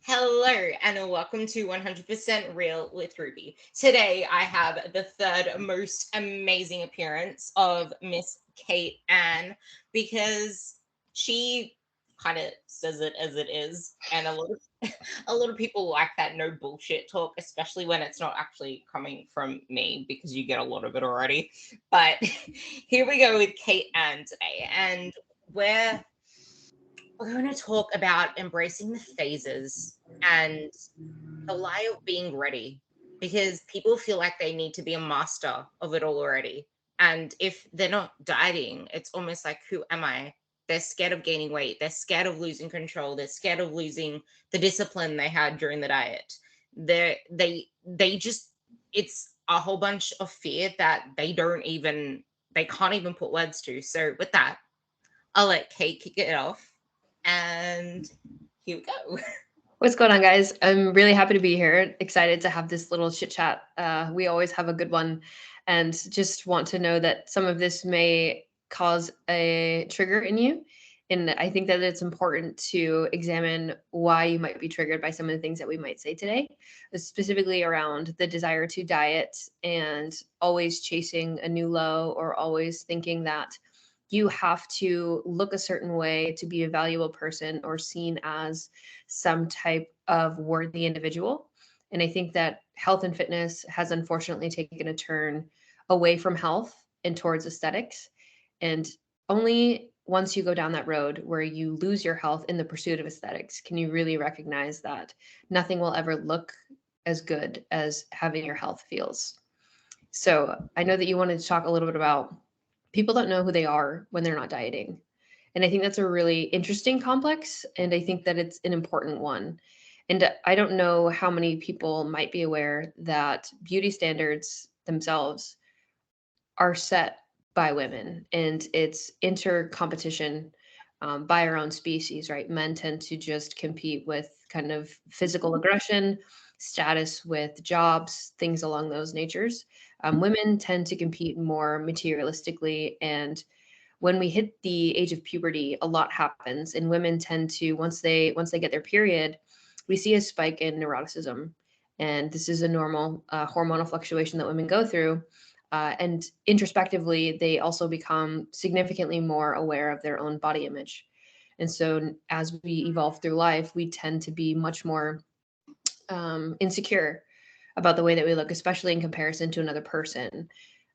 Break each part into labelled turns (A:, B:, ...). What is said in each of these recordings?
A: Hello and welcome to 100% Real with Ruby. Today I have the third most amazing appearance of Miss Kait Ann because she kind of says it as it is, and a lot of people like that no bullshit talk, especially when it's not actually coming from me because you get a lot of it already. But here we go with Kait Ann today, and we're we're going to talk about embracing the phases and the lie of being ready because people feel like they need to be a master of it all already. And if they're not dieting, it's almost like, who am I? They're scared of gaining weight. They're scared of losing control. They're scared of losing the discipline they had during the diet. They just, it's a whole bunch of fear that they can't even put words to. So with that, I'll let Kate kick it off. And here we go.
B: What's going on, guys? I'm really happy to be here. Excited to have this little chit chat. We always have a good one, and just want to know that some of this may cause a trigger in you. And I think that it's important to examine why you might be triggered by some of the things that we might say today, specifically around the desire to diet and always chasing a new low, or always thinking that you have to look a certain way to be a valuable person or seen as some type of worthy individual. And I think that health and fitness has unfortunately taken a turn away from health and towards aesthetics. And only once you go down that road where you lose your health in the pursuit of aesthetics can you really recognize that nothing will ever look as good as having your health feels. So I know that you wanted to talk a little bit about people don't know who they are when they're not dieting. And I think that's a really interesting complex. And I think that it's an important one. And I don't know how many people might be aware that beauty standards themselves are set by women, and it's inter competition by our own species, right? Men tend to just compete with kind of physical aggression, status with jobs, things along those natures. Women tend to compete more materialistically, and when we hit the age of puberty, a lot happens, and women tend to once they get their period, we see a spike in neuroticism, and this is a normal hormonal fluctuation that women go through. And introspectively, they also become significantly more aware of their own body image. And so, as we evolve through life, we tend to be much more insecure about the way that we look, especially in comparison to another person.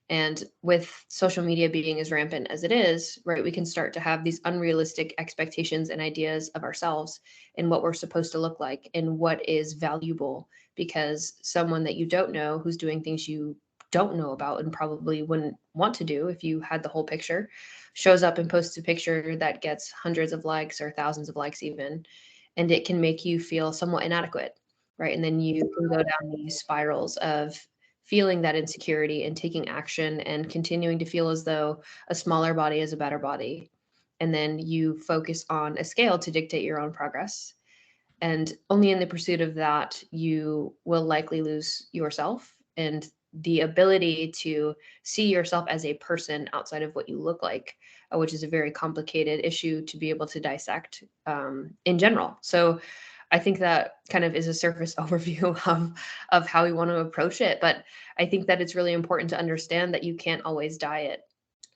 B: And with social media being as rampant as it is, right, we can start to have these unrealistic expectations and ideas of ourselves and what we're supposed to look like and what is valuable, because someone that you don't know who's doing things you don't know about and probably wouldn't want to do if you had the whole picture shows up and posts a picture that gets hundreds of likes or thousands of likes even, and it can make you feel somewhat inadequate, right? And then you can go down these spirals of feeling that insecurity and taking action and continuing to feel as though a smaller body is a better body. And then you focus on a scale to dictate your own progress. And only in the pursuit of that, you will likely lose yourself and the ability to see yourself as a person outside of what you look like, which is a very complicated issue to be able to dissect in general. So I think that kind of is a surface overview of how we want to approach it. But I think that it's really important to understand that you can't always diet.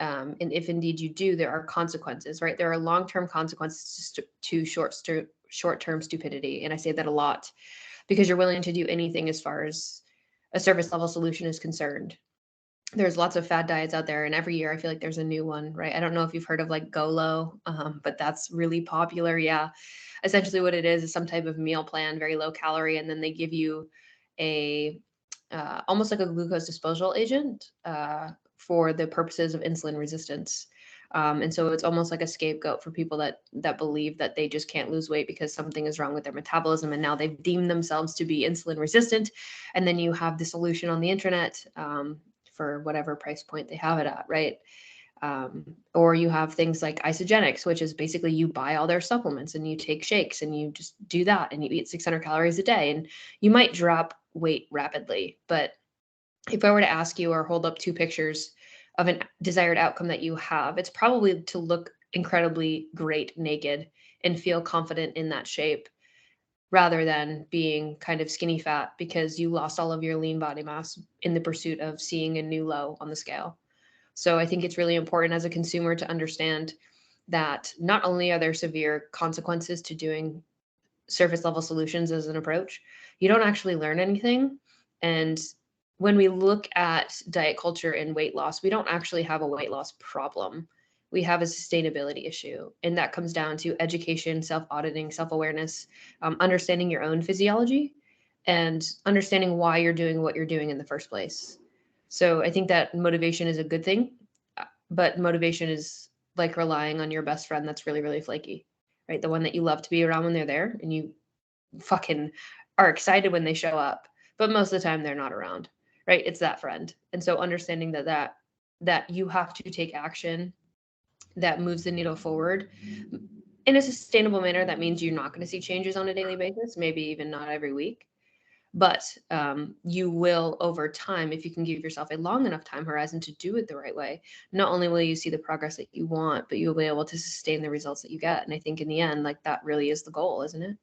B: And if indeed you do, there are consequences, right? There are long-term consequences to short-term stupidity. And I say that a lot because you're willing to do anything as far as a surface level solution is concerned. There's lots of fad diets out there, and every year I feel like there's a new one, right? I don't know if you've heard of like GOLO, but that's really popular. Yeah, essentially what it is some type of meal plan, very low calorie, and then they give you a almost like a glucose disposal agent for the purposes of insulin resistance. And so it's almost like a scapegoat for people that believe that they just can't lose weight because something is wrong with their metabolism, and now they've deemed themselves to be insulin resistant. And then you have the solution on the internet for whatever price point they have it at, right? Or you have things like isogenics, which is basically you buy all their supplements and you take shakes and you just do that and you eat 600 calories a day and you might drop weight rapidly. But if I were to ask you or hold up two pictures of an desired outcome that you have, it's probably to look incredibly great naked and feel confident in that shape rather than being kind of skinny fat because you lost all of your lean body mass in the pursuit of seeing a new low on the scale. So I think it's really important as a consumer to understand that not only are there severe consequences to doing surface level solutions as an approach, you don't actually learn anything. And when we look at diet culture and weight loss, we don't actually have a weight loss problem. We have a sustainability issue. And that comes down to education, self auditing, self awareness, understanding your own physiology, and understanding why you're doing what you're doing in the first place. So I think that motivation is a good thing, but motivation is like relying on your best friend that's really, really flaky, right? The one that you love to be around when they're there and you fucking are excited when they show up, but most of the time they're not around, right? It's that friend. And so understanding that you have to take action that moves the needle forward in a sustainable manner, that means you're not going to see changes on a daily basis, maybe even not every week. But you will over time, if you can give yourself a long enough time horizon to do it the right way, not only will you see the progress that you want, but you'll be able to sustain the results that you get. And I think in the end, like that really is the goal, isn't it?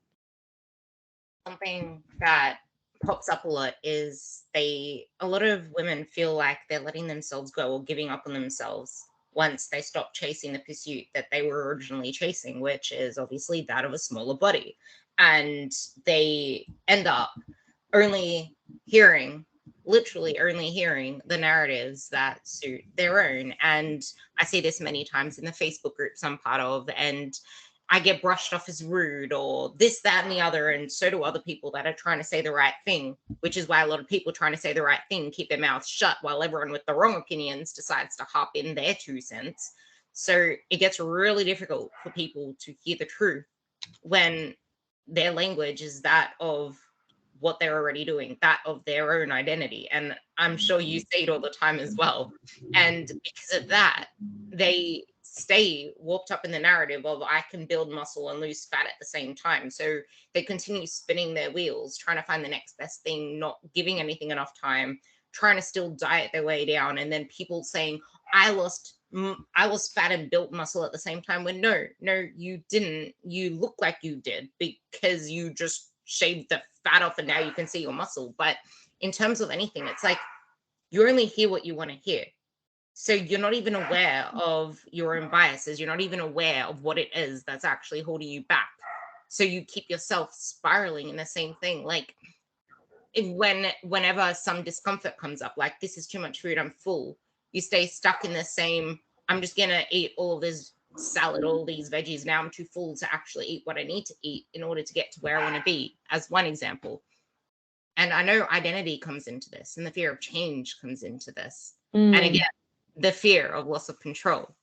A: Something that pops up a lot is a lot of women feel like they're letting themselves go or giving up on themselves once they stop chasing the pursuit that they were originally chasing, which is obviously that of a smaller body. And they end up only hearing, literally only hearing the narratives that suit their own. And I see this many times in the Facebook groups I'm part of, and I get brushed off as rude or this, that, and the other. And so do other people that are trying to say the right thing, which is why a lot of people trying to say the right thing keep their mouths shut while everyone with the wrong opinions decides to hop in their 2 cents. So it gets really difficult for people to hear the truth when their language is that of what they're already doing, that of their own identity. And I'm sure you see it all the time as well. And because of that, they stay warped up in the narrative of I can build muscle and lose fat at the same time. So they continue spinning their wheels, trying to find the next best thing, not giving anything enough time, trying to still diet their way down. And then people saying, I lost fat and built muscle at the same time, when no, you didn't. You look like you did because you just shaved the fat off and now you can see your muscle. But in terms of anything, it's like you only hear what you want to hear. So you're not even aware of your own biases. You're not even aware of what it is that's actually holding you back. So you keep yourself spiraling in the same thing. Like whenever some discomfort comes up, like this is too much food, I'm full, you stay stuck in the same, I'm just gonna eat all this salad, all these veggies, now I'm too full to actually eat what I need to eat in order to get to where I want to be, as one example. And I know identity comes into this and the fear of change comes into this. And again, the fear of loss of control.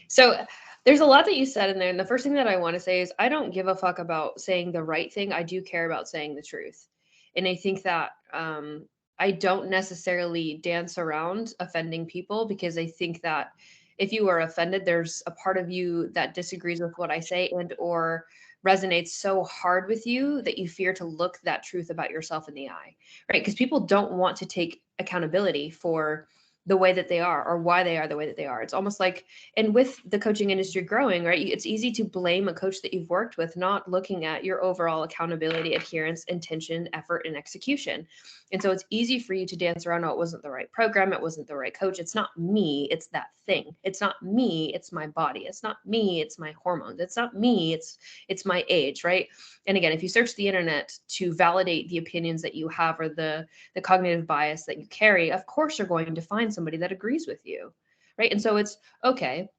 B: So there's a lot that you said in there. And the first thing that I want to say is I don't give a fuck about saying the right thing. I do care about saying the truth. And I think that I don't necessarily dance around offending people, because I think that if you are offended, there's a part of you that disagrees with what I say and or resonates so hard with you that you fear to look that truth about yourself in the eye, right? Because people don't want to take accountability for the way that they are or why they are the way that they are. It's almost like, and with the coaching industry growing, right, it's easy to blame a coach that you've worked with, not looking at your overall accountability, adherence, intention, effort, and execution. And so it's easy for you to dance around, oh, it wasn't the right program, it wasn't the right coach. It's not me, it's that thing. It's not me, it's my body. It's not me, it's my hormones. It's not me, it's my age, right? And again, if you search the internet to validate the opinions that you have or the cognitive bias that you carry, of course you're going to find somebody that agrees with you, right? And so it's okay,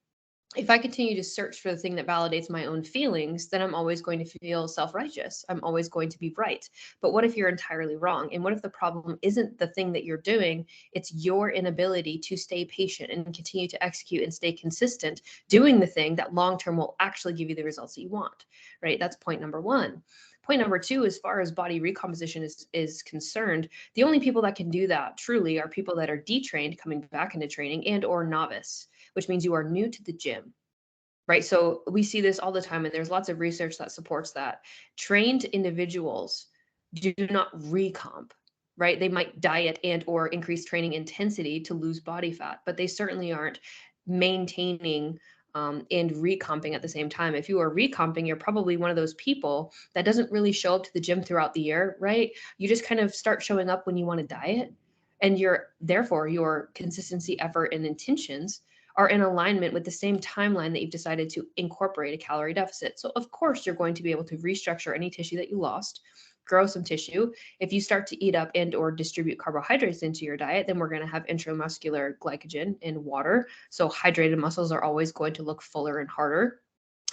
B: if I continue to search for the thing that validates my own feelings, then I'm always going to feel self-righteous. I'm always going to be right. But what if you're entirely wrong? And what if the problem isn't the thing that you're doing? It's your inability to stay patient and continue to execute and stay consistent doing the thing that long-term will actually give you the results that you want, right? That's point number one. Point number two, as far as body recomposition is concerned, the only people that can do that truly are people that are detrained coming back into training and or novice, which means you are new to the gym, right? So we see this all the time, and there's lots of research that supports that. Trained individuals do not recomp, right? They might diet and or increase training intensity to lose body fat, but they certainly aren't maintaining and recomping at the same time. If you are recomping, you're probably one of those people that doesn't really show up to the gym throughout the year, right? You just kind of start showing up when you want to diet, and therefore your consistency, effort, and intentions are in alignment with the same timeline that you've decided to incorporate a calorie deficit. So of course you're going to be able to restructure any tissue that you lost, grow some tissue. If you start to eat up and or distribute carbohydrates into your diet, then we're going to have intramuscular glycogen in water. So hydrated muscles are always going to look fuller and harder.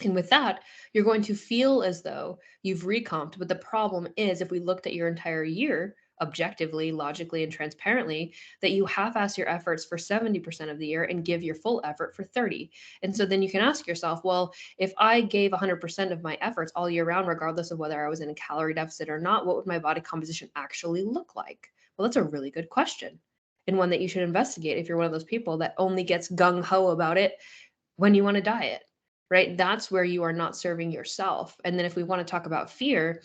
B: And with that, you're going to feel as though you've recomped. But the problem is, if we looked at your entire year objectively, logically, and transparently, that you half-ass your efforts for 70% of the year and give your full effort for 30. And so then you can ask yourself, well, if I gave 100% of my efforts all year round, regardless of whether I was in a calorie deficit or not, what would my body composition actually look like? Well, that's a really good question, and one that you should investigate if you're one of those people that only gets gung-ho about it when you want to diet, right? That's where you are not serving yourself. And then if we want to talk about fear,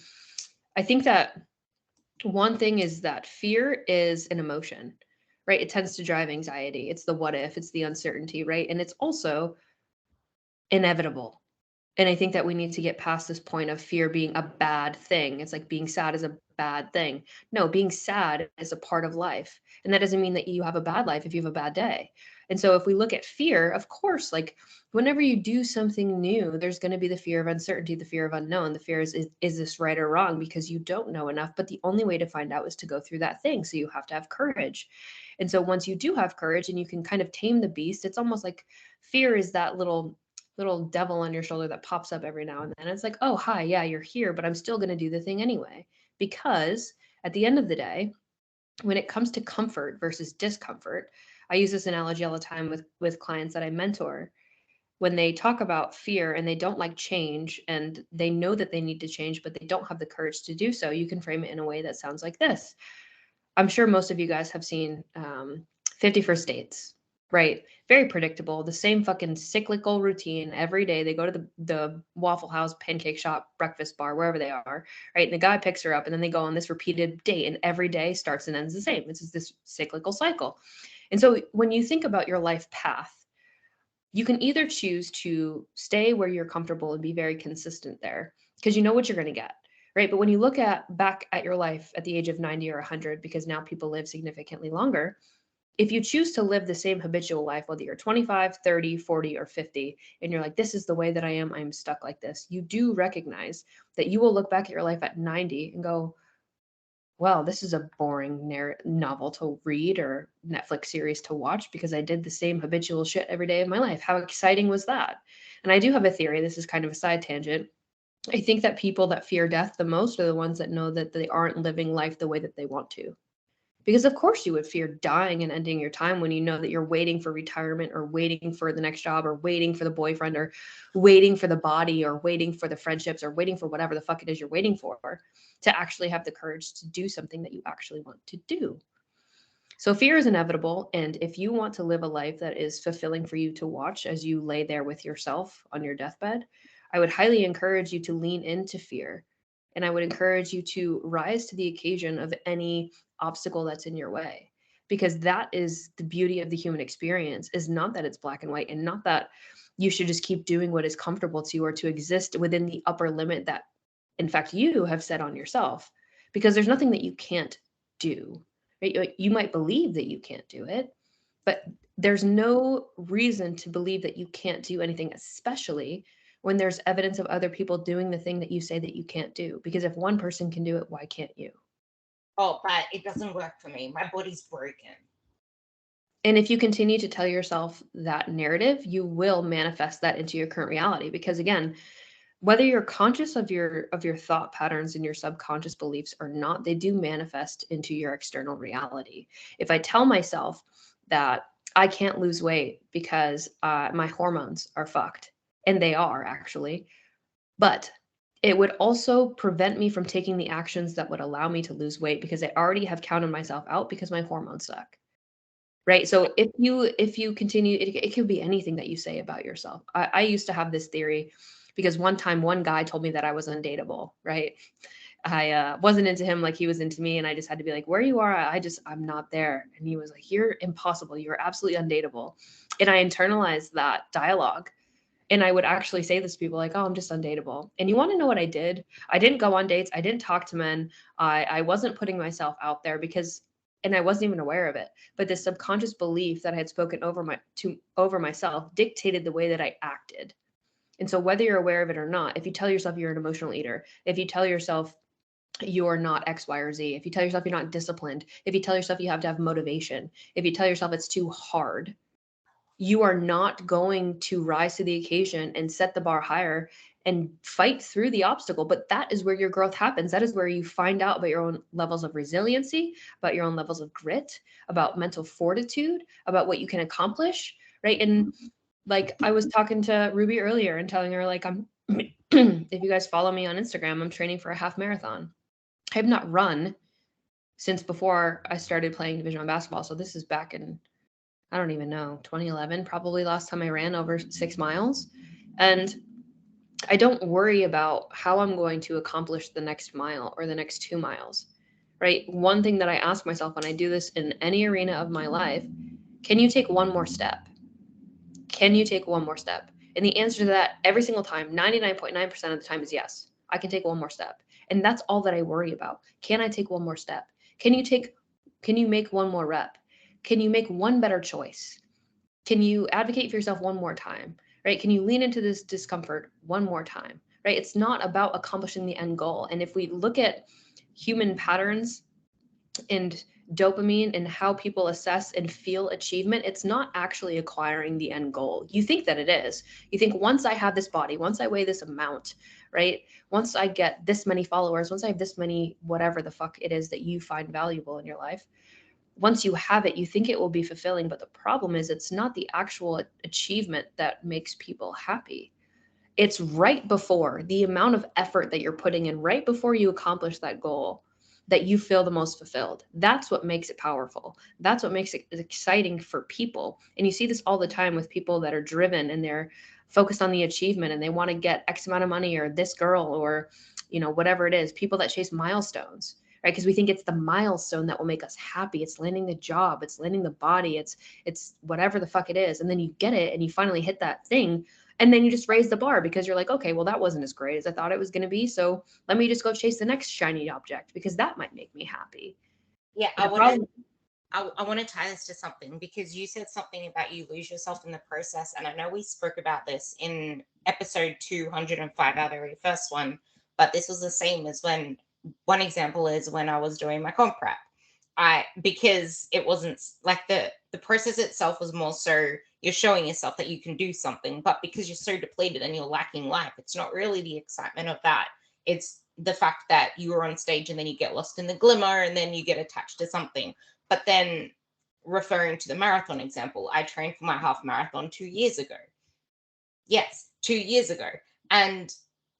B: I think that one thing is that fear is an emotion, right? It tends to drive anxiety. It's the what if, it's the uncertainty, right? And it's also inevitable. And I think that we need to get past this point of fear being a bad thing. It's like being sad is a bad thing. No, being sad is a part of life. And that doesn't mean that you have a bad life if you have a bad day. And so if we look at fear, of course, like whenever you do something new, there's going to be the fear of uncertainty, the fear of unknown. The fear is this right or wrong? Because you don't know enough. But the only way to find out is to go through that thing. So you have to have courage. And so once you do have courage and you can kind of tame the beast, it's almost like fear is that little devil on your shoulder that pops up every now and then. It's like, oh, hi, yeah, you're here, but I'm still going to do the thing anyway. Because at the end of the day, when it comes to comfort versus discomfort, I use this analogy all the time with clients that I mentor. When they talk about fear and they don't like change and they know that they need to change, but they don't have the courage to do so, you can frame it in a way that sounds like this. I'm sure most of you guys have seen 50 First Dates, right? Very predictable, the same fucking cyclical routine every day. They go to the Waffle House, pancake shop, breakfast bar, wherever they are, right? And the guy picks her up and then they go on this repeated date, and every day starts and ends the same. It's just this cyclical cycle. And so when you think about your life path, you can either choose to stay where you're comfortable and be very consistent there because you know what you're going to get, right? But when you look back at your life at the age of 90 or 100, because now people live significantly longer, if you choose to live the same habitual life, whether you're 25, 30, 40, or 50, and you're like, this is the way that I am, I'm stuck like this, you do recognize that you will look back at your life at 90 and go, well, this is a boring novel to read or Netflix series to watch because I did the same habitual shit every day of my life. How exciting was that? And I do have a theory. This is kind of a side tangent. I think that people that fear death the most are the ones that know that they aren't living life the way that they want to. Because of course you would fear dying and ending your time when you know that you're waiting for retirement or waiting for the next job or waiting for the boyfriend or waiting for the body or waiting for the friendships or waiting for whatever the fuck it is you're waiting for to actually have the courage to do something that you actually want to do. So fear is inevitable. And if you want to live a life that is fulfilling for you to watch as you lay there with yourself on your deathbed, I would highly encourage you to lean into fear. And I would encourage you to rise to the occasion of any obstacle that's in your way. Because that is the beauty of the human experience, is not that it's black and white and not that you should just keep doing what is comfortable to you or to exist within the upper limit that, in fact, you have set on yourself. Because there's nothing that you can't do. Right? You might believe that you can't do it, but there's no reason to believe that you can't do anything, especially when there's evidence of other people doing the thing that you say that you can't do. Because if one person can do it, why can't you?
A: Oh, but it doesn't work for me. My body's broken.
B: And if you continue to tell yourself that narrative, you will manifest that into your current reality. Because again, whether you're conscious of your thought patterns and your subconscious beliefs or not, they do manifest into your external reality. If I tell myself that I can't lose weight because my hormones are fucked, and they are actually, but it would also prevent me from taking the actions that would allow me to lose weight because I already have counted myself out because my hormones suck. Right. So if you continue, it could be anything that you say about yourself. I used to have this theory because one time one guy told me that I was undateable. Right. I wasn't into him like he was into me. And I just had to be like, where you are, I'm not there. And he was like, you're impossible. You're absolutely undateable. And I internalized that dialogue And I would actually say this to people like, oh, I'm just undateable. And you want to know what I did? I didn't go on dates. I didn't talk to men. I wasn't putting myself out there because, and I wasn't even aware of it. But this subconscious belief that I had spoken over myself dictated the way that I acted. And so whether you're aware of it or not, if you tell yourself you're an emotional eater, if you tell yourself you're not X, Y, or Z, if you tell yourself you're not disciplined, if you tell yourself you have to have motivation, if you tell yourself it's too hard, you are not going to rise to the occasion and set the bar higher and fight through the obstacle. But that is where your growth happens. That is where you find out about your own levels of resiliency, about your own levels of grit, about mental fortitude, about what you can accomplish. Right. And like I was talking to Ruby earlier and telling her, like, I'm, if you guys follow me on Instagram, I'm training for a half marathon. I have not run since before I started playing Division One basketball. So this is back in, I don't even know, 2011, probably last time I ran over 6 miles. And I don't worry about how I'm going to accomplish the next mile or the next 2 miles, right? One thing that I ask myself when I do this in any arena of my life, can you take one more step? Can you take one more step? And the answer to that every single time, 99.9% of the time is yes. I can take one more step. And that's all that I worry about. Can I take one more step? Can you make one more rep? Can you make one better choice? Can you advocate for yourself one more time? Right? Can you lean into this discomfort one more time? Right? It's not about accomplishing the end goal. And if we look at human patterns and dopamine and how people assess and feel achievement, it's not actually acquiring the end goal. You think that it is. You think once I have this body, once I weigh this amount, right? Once I get this many followers, once I have this many, whatever the fuck it is that you find valuable in your life, once you have it, you think it will be fulfilling. But the problem is, it's not the actual achievement that makes people happy. It's right before the amount of effort that you're putting in, right before you accomplish that goal, that you feel the most fulfilled. That's what makes it powerful. That's what makes it exciting for people. And you see this all the time with people that are driven and they're focused on the achievement and they want to get X amount of money or this girl or, whatever it is, people that chase milestones, right? Because we think it's the milestone that will make us happy. It's landing the job, it's landing the body, it's whatever the fuck it is. And then you get it and you finally hit that thing. And then you just raise the bar because you're like, okay, well, that wasn't as great as I thought it was going to be. So let me just go chase the next shiny object because that might make me happy.
A: Yeah,
B: The problem,
A: I want to tie this to something because you said something about you lose yourself in the process. And I know we spoke about this in episode 205, our very first one, but this was the same as when one example is when I was doing my comp prep. Because it wasn't like the process itself was more so you're showing yourself that you can do something, but because you're so depleted and you're lacking life, it's not really the excitement of that. It's the fact that you were on stage and then you get lost in the glimmer and then you get attached to something. But then, referring to the marathon example, I trained for my half marathon 2 years ago. Yes, 2 years ago. And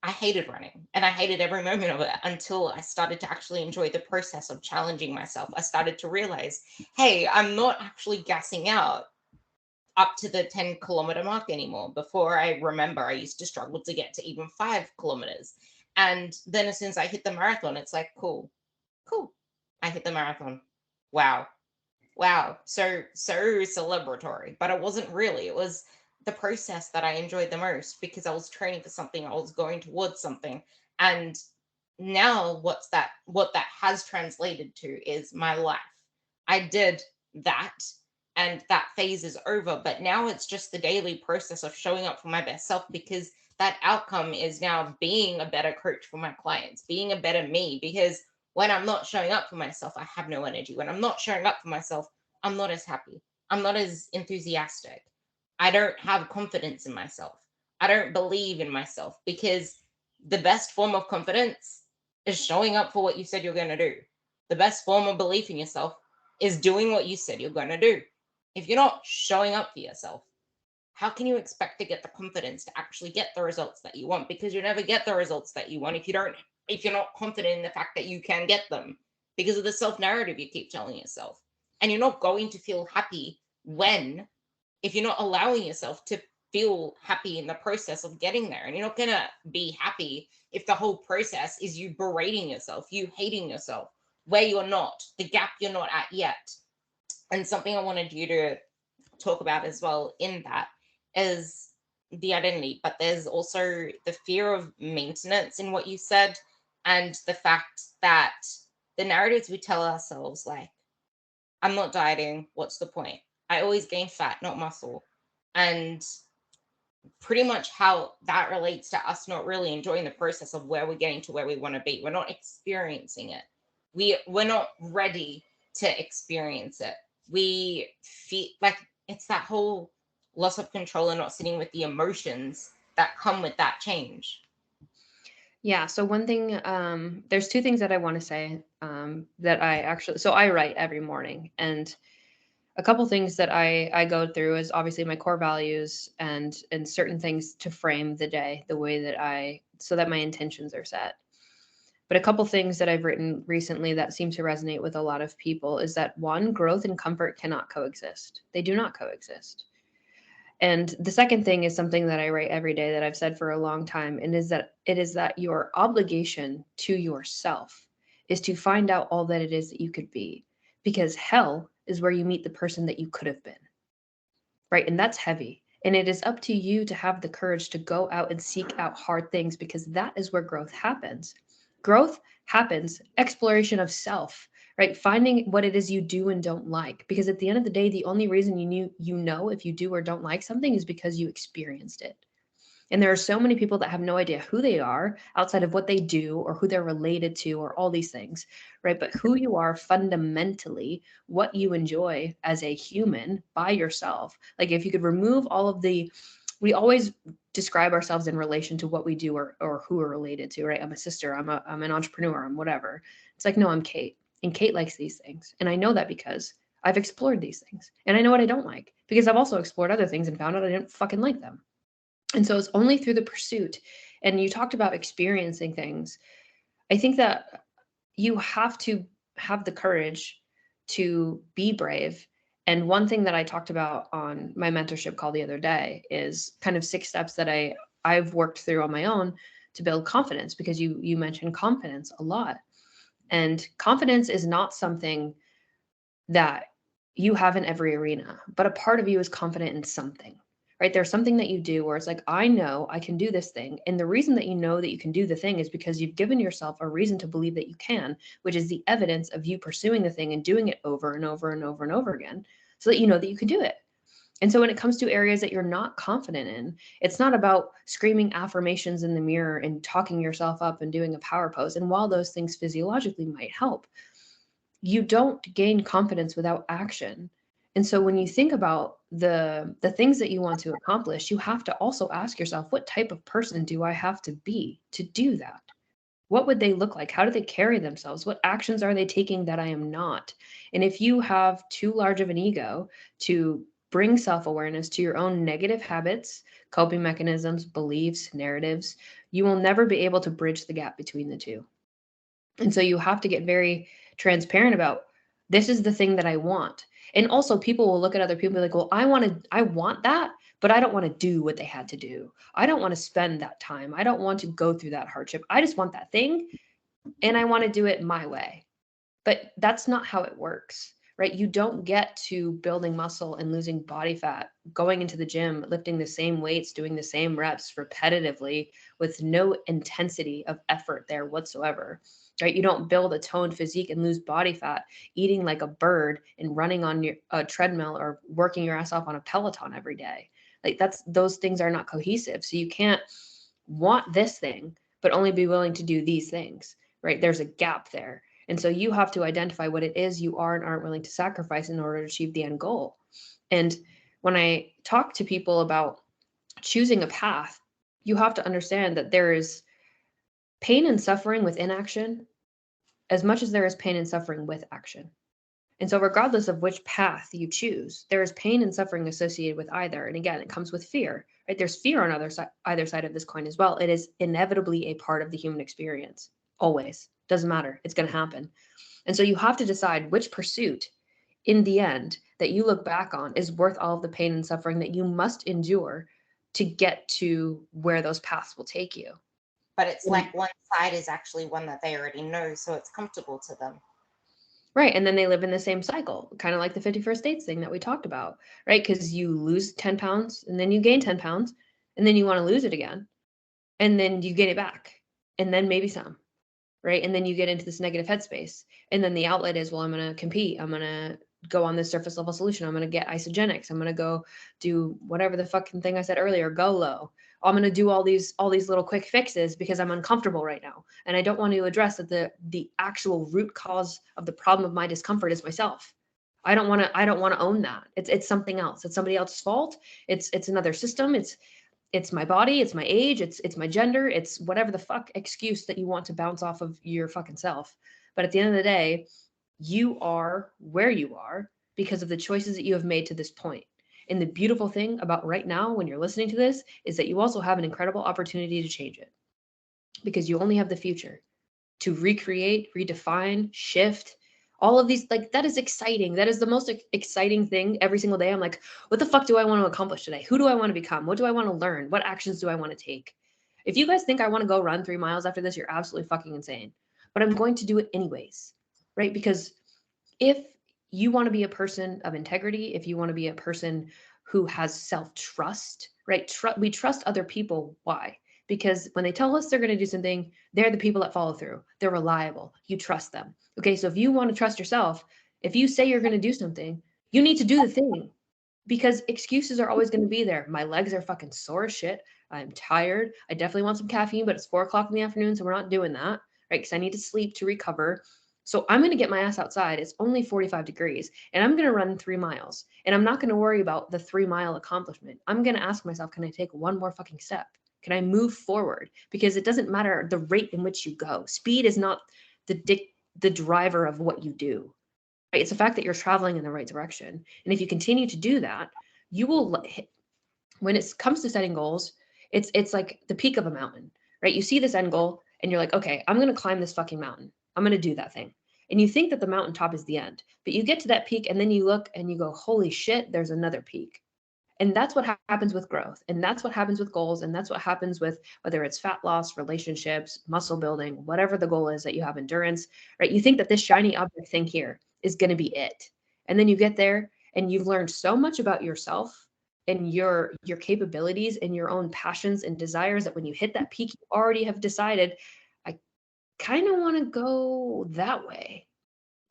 A: I hated running and I hated every moment of it until I started to actually enjoy the process of challenging myself. I started to realize, hey, I'm not actually gassing out up to the 10-kilometer mark anymore. Before I remember, I used to struggle to get to even 5 kilometers. And then as soon as I hit the marathon, it's like, cool, cool. I hit the marathon. Wow. Wow. So celebratory. But it wasn't really. It was the process that I enjoyed the most because I was training for something, I was going towards something. And now what that has translated to is my life. I did that and that phase is over, but now it's just the daily process of showing up for my best self because that outcome is now being a better coach for my clients, being a better me. Because when I'm not showing up for myself, I have no energy. When I'm not showing up for myself, I'm not as happy. I'm not as enthusiastic. I don't have confidence in myself. I don't believe in myself because the best form of confidence is showing up for what you said you're going to do. The best form of belief in yourself is doing what you said you're going to do. If you're not showing up for yourself, how can you expect to get the confidence to actually get the results that you want? Because you never get the results that you want if you're not confident in the fact that you can get them because of the self narrative you keep telling yourself. And you're not going to feel happy if you're not allowing yourself to feel happy in the process of getting there. And you're not going to be happy if the whole process is you berating yourself, you hating yourself, where you're not, the gap you're not at yet. And something I wanted you to talk about as well in that is the identity, but there's also the fear of maintenance in what you said, and the fact that the narratives we tell ourselves, like, I'm not dieting, what's the point? I always gain fat, not muscle. And pretty much how that relates to us not really enjoying the process of where we're getting to where we want to be. We're not experiencing it. We're not ready to experience it. We feel like it's that whole loss of control and not sitting with the emotions that come with that change.
B: Yeah. So one thing, there's two things that I want to say, that I actually, so I write every morning, and a couple things that I go through is obviously my core values and certain things to frame the day the way that so that my intentions are set. But a couple things that I've written recently that seem to resonate with a lot of people is that one, growth and comfort cannot coexist. They do not coexist. And the second thing is something that I write every day that I've said for a long time, and is that it is that your obligation to yourself is to find out all that it is that you could be, because hell is where you meet the person that you could have been. Right? And that's heavy. And it is up to you to have the courage to go out and seek out hard things, because that is where growth happens. Growth happens, exploration of self, right? Finding what it is you do and don't like. Because at the end of the day, the only reason you know if you do or don't like something is because you experienced it. And there are so many people that have no idea who they are outside of what they do or who they're related to or all these things, right? But who you are fundamentally, what you enjoy as a human by yourself. Like if you could remove all of we always describe ourselves in relation to what we do or who we're related to, right? I'm a sister, I'm an entrepreneur, I'm whatever. It's like, no, I'm Kait. And Kait likes these things. And I know that because I've explored these things. And I know what I don't like because I've also explored other things and found out I didn't fucking like them. And so it's only through the pursuit. And you talked about experiencing things. I think that you have to have the courage to be brave. And one thing that I talked about on my mentorship call the other day is kind of 6 steps that I've worked through on my own to build confidence, because you mentioned confidence a lot. And confidence is not something that you have in every arena, but a part of you is confident in something, right? There's something that you do where it's like, I know I can do this thing. And the reason that you know that you can do the thing is because you've given yourself a reason to believe that you can, which is the evidence of you pursuing the thing and doing it over and over and over and over again so that you know that you can do it. And so when it comes to areas that you're not confident in, it's not about screaming affirmations in the mirror and talking yourself up and doing a power pose. And while those things physiologically might help, you don't gain confidence without action. And so when you think about the things that you want to accomplish, you have to also ask yourself, what type of person do I have to be to do that? What would they look like? How do they carry themselves? What actions are they taking that I am not? And if you have too large of an ego to bring self-awareness to your own negative habits, coping mechanisms, beliefs, narratives, you will never be able to bridge the gap between the two. And so you have to get very transparent about, this is the thing that I want. And also people will look at other people and be like, well, I want that, but I don't want to do what they had to do. I don't want to spend that time. I don't want to go through that hardship. I just want that thing and I want to do it my way. But that's not how it works, right? You don't get to building muscle and losing body fat, going into the gym, lifting the same weights, doing the same reps repetitively with no intensity of effort there whatsoever, right? You don't build a toned physique and lose body fat eating like a bird and running on a treadmill or working your ass off on a Peloton every day. Like those things are not cohesive. So you can't want this thing, but only be willing to do these things, right? There's a gap there. And so you have to identify what it is you are and aren't willing to sacrifice in order to achieve the end goal. And when I talk to people about choosing a path, you have to understand that there is pain and suffering with inaction as much as there is pain and suffering with action. And so, regardless of which path you choose, there is pain and suffering associated with either. And again, it comes with fear, right? There's fear on either side of this coin as well. It is inevitably a part of the human experience. Always. Doesn't matter. It's going to happen. And so you have to decide which pursuit in the end that you look back on is worth all of the pain and suffering that you must endure to get to where those paths will take you.
A: But it's like one side is actually one that they already know, so it's comfortable to them.
B: Right. And then they live in the same cycle, kind of like the 51st dates thing that we talked about, right? Because you lose 10 pounds and then you gain 10 pounds and then you want to lose it again, and then you get it back, and then maybe some, right? And then you get into this negative headspace, and then the outlet is, well, I'm going to compete, I'm going to go on this surface level solution, I'm going to get isogenics, I'm going to go do whatever the fucking thing I said earlier, go low, I'm going to do all these little quick fixes because I'm uncomfortable right now, and I don't want to address that the actual root cause of the problem of my discomfort is myself. I don't want to own that. It's something else. It's somebody else's fault. It's another system. It's my body, it's my age, it's my gender, it's whatever the fuck excuse that you want to bounce off of your fucking self. But at the end of the day, you are where you are because of the choices that you have made to this point. And the beautiful thing about right now, when you're listening to this, is that you also have an incredible opportunity to change it, because you only have the future to recreate, redefine, shift. All of these, like, that is exciting. That is the most exciting thing every single day. I'm like, what the fuck do I want to accomplish today? Who do I want to become? What do I want to learn? What actions do I want to take? If you guys think I want to go run 3 miles after this, you're absolutely fucking insane. But I'm going to do it anyways, right? Because if you want to be a person of integrity, if you want to be a person who has self-trust, right? We trust other people. Why? Because when they tell us they're going to do something, they're the people that follow through. They're reliable. You trust them. Okay, so if you want to trust yourself, if you say you're going to do something, you need to do the thing, because excuses are always going to be there. My legs are fucking sore as shit. I'm tired. I definitely want some caffeine, but it's 4 o'clock in the afternoon, so we're not doing that, right? Because I need to sleep to recover. So I'm going to get my ass outside. It's only 45 degrees, and I'm going to run 3 miles. And I'm not going to worry about the 3 mile accomplishment. I'm going to ask myself, can I take one more fucking step? Can I move forward? Because it doesn't matter the rate in which you go. Speed is not the driver of what you do. Right? It's the fact that you're traveling in the right direction. And if you continue to do that, you will hit, when it comes to setting goals, it's like the peak of a mountain, right? You see this end goal and you're like, okay, I'm going to climb this fucking mountain. I'm going to do that thing. And you think that the mountaintop is the end, but you get to that peak and then you look and you go, holy shit, there's another peak. And that's what happens with growth. And that's what happens with goals. And that's what happens with whether it's fat loss, relationships, muscle building, whatever the goal is that you have, endurance, right? You think that this shiny object thing here is going to be it. And then you get there and you've learned so much about yourself and your capabilities and your own passions and desires that when you hit that peak, you already have decided, I kind of want to go that way.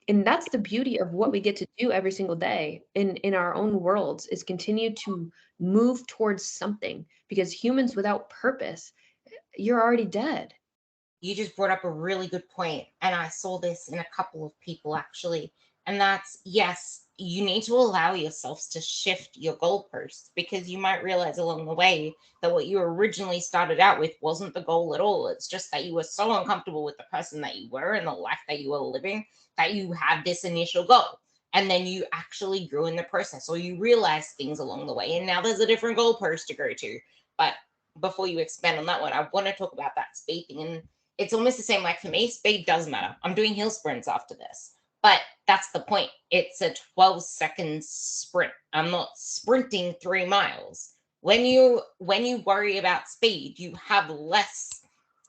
B: And that's the beauty of what we get to do every single day in our own worlds, is continue to move towards something, because humans without purpose, you're already dead.
A: You just brought up a really good point, and I saw this in a couple of people actually. And that's, yes, you need to allow yourselves to shift your goalposts, because you might realize along the way that what you originally started out with wasn't the goal at all. It's just that you were so uncomfortable with the person that you were and the life that you were living that you had this initial goal. And then you actually grew in the process, or you realized things along the way, and now there's a different goalpost to go to. But before you expand on that one, I want to talk about that speed thing. And it's almost the same. Like for me, speed does matter. I'm doing hill sprints after this, but that's the point. It's a 12-second sprint. I'm not sprinting 3 miles. When you worry about speed, you have less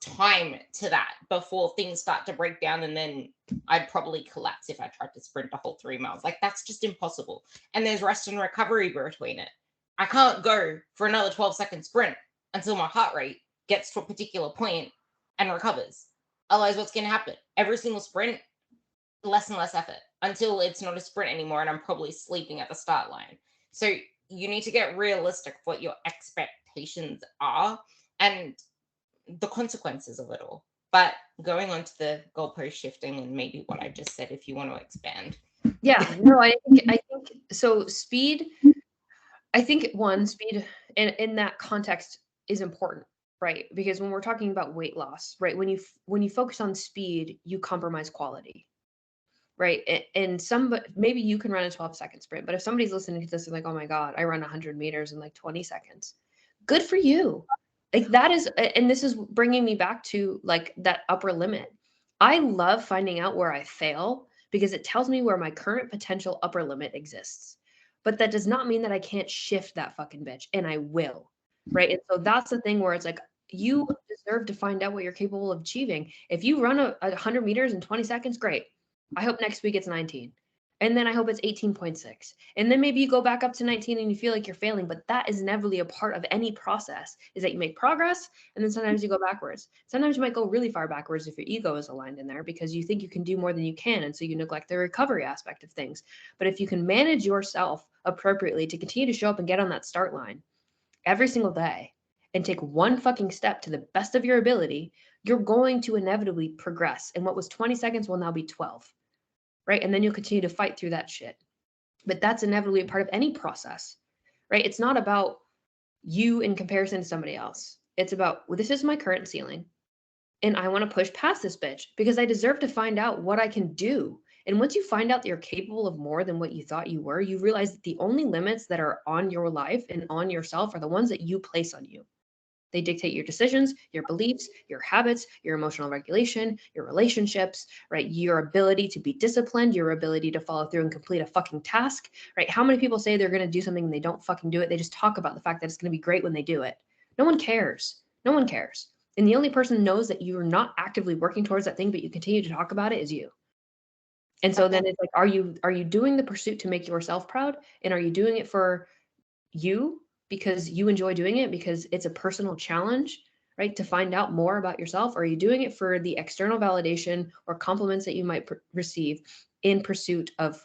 A: time to that before things start to break down, and then I'd probably collapse if I tried to sprint a whole 3 miles. Like, that's just impossible. And there's rest and recovery between it. I can't go for another 12-second sprint until my heart rate gets to a particular point and recovers. Otherwise, what's going to happen? Every single sprint, less and less effort until it's not a sprint anymore and I'm probably sleeping at the start line. So you need to get realistic what your expectations are and the consequences of it all. But going on to the goalpost shifting and maybe what I just said, if you want to expand.
B: Yeah, no, I think so. Speed, I think speed in that context is important, right? Because when we're talking about weight loss, right, when you focus on speed, you compromise quality, right? And maybe you can run a 12-second sprint, but if somebody's listening to this and like, oh my God, I run 100 meters in like 20 seconds, good for you. Like, that is, and this is bringing me back to like that upper limit. I love finding out where I fail, because it tells me where my current potential upper limit exists. But that does not mean that I can't shift that fucking bitch, and I will, right? And so that's the thing where it's like, you deserve to find out what you're capable of achieving. If you run a 100 meters in 20 seconds, great. I hope next week it's 19. And then I hope it's 18.6. And then maybe you go back up to 19 and you feel like you're failing, but that is inevitably a part of any process, is that you make progress and then sometimes you go backwards. Sometimes you might go really far backwards if your ego is aligned in there because you think you can do more than you can. And so you neglect the recovery aspect of things. But if you can manage yourself appropriately to continue to show up and get on that start line every single day and take one fucking step to the best of your ability, you're going to inevitably progress. And what was 20 seconds will now be 12. Right. And then you'll continue to fight through that shit. But that's inevitably a part of any process, right? It's not about you in comparison to somebody else. It's about, well, this is my current ceiling. And I want to push past this bitch because I deserve to find out what I can do. And once you find out that you're capable of more than what you thought you were, you realize that the only limits that are on your life and on yourself are the ones that you place on you. They dictate your decisions, your beliefs, your habits, your emotional regulation, your relationships, right? Your ability to be disciplined, your ability to follow through and complete a fucking task, right? How many people say they're going to do something and they don't fucking do it? They just talk about the fact that it's going to be great when they do it. No one cares. No one cares. And the only person who knows that you're not actively working towards that thing, but you continue to talk about it is you. And so then it's like, are you doing the pursuit to make yourself proud? And are you doing it for you because you enjoy doing it because it's a personal challenge, right? To find out more about yourself? Or are you doing it for the external validation or compliments that you might receive in pursuit of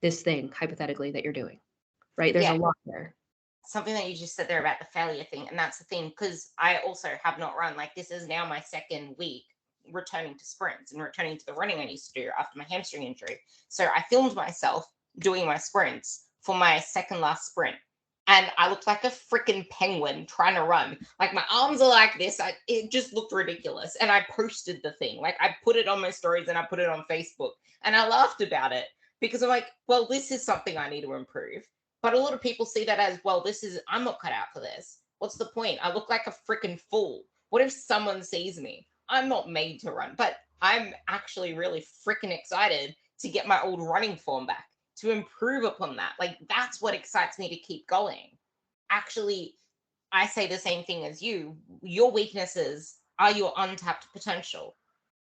B: this thing, hypothetically, that you're doing, right? There's a lot there.
A: Something that you just said there about the failure thing, and that's the thing, because I also have not run, like, this is now my second week returning to sprints and returning to the running I used to do after my hamstring injury. So I filmed myself doing my sprints for my second last sprint, and I looked like a freaking penguin trying to run. Like, my arms are like this. It just looked ridiculous. And I posted the thing. Like, I put it on my stories and I put it on Facebook, and I laughed about it because I'm like, well, this is something I need to improve. But a lot of people see that as, well, I'm not cut out for this. What's the point? I look like a freaking fool. What if someone sees me? I'm not made to run, but I'm actually really freaking excited to get my old running form back, to improve upon that. Like, that's what excites me to keep going. Actually, I say the same thing as you. Your weaknesses are your untapped potential.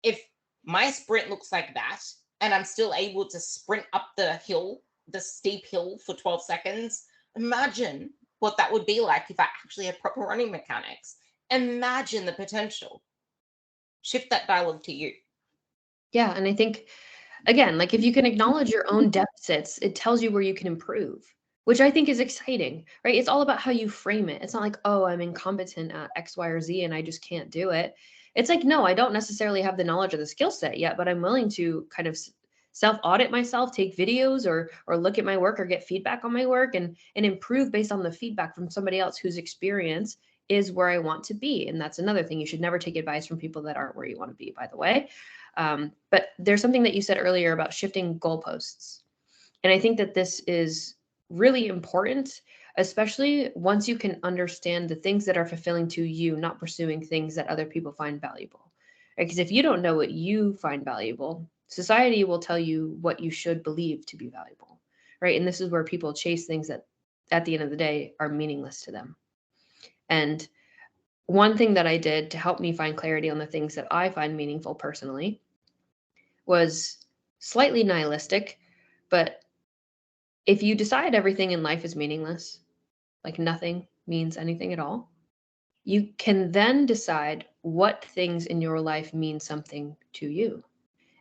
A: If my sprint looks like that and I'm still able to sprint up the steep hill for 12 seconds, imagine what that would be like if I actually had proper running mechanics. Imagine the potential. Shift that dialogue to you.
B: Yeah. And I think, again, like if you can acknowledge your own deficits, it tells you where you can improve, which I think is exciting, right? It's all about how you frame it. It's not like, oh, I'm incompetent at X, Y, or Z and I just can't do it. It's like, no, I don't necessarily have the knowledge or the skill set yet, but I'm willing to kind of self-audit myself, take videos or look at my work or get feedback on my work and improve based on the feedback from somebody else whose experience is where I want to be. And that's another thing. You should never take advice from people that aren't where you want to be, by the way. But there's something that you said earlier about shifting goalposts. And I think that this is really important, especially once you can understand the things that are fulfilling to you, not pursuing things that other people find valuable. Because if you don't know what you find valuable, society will tell you what you should believe to be valuable, right? And this is where people chase things that at the end of the day are meaningless to them. And one thing that I did to help me find clarity on the things that I find meaningful personally was slightly nihilistic, but if you decide everything in life is meaningless, like nothing means anything at all, you can then decide what things in your life mean something to you.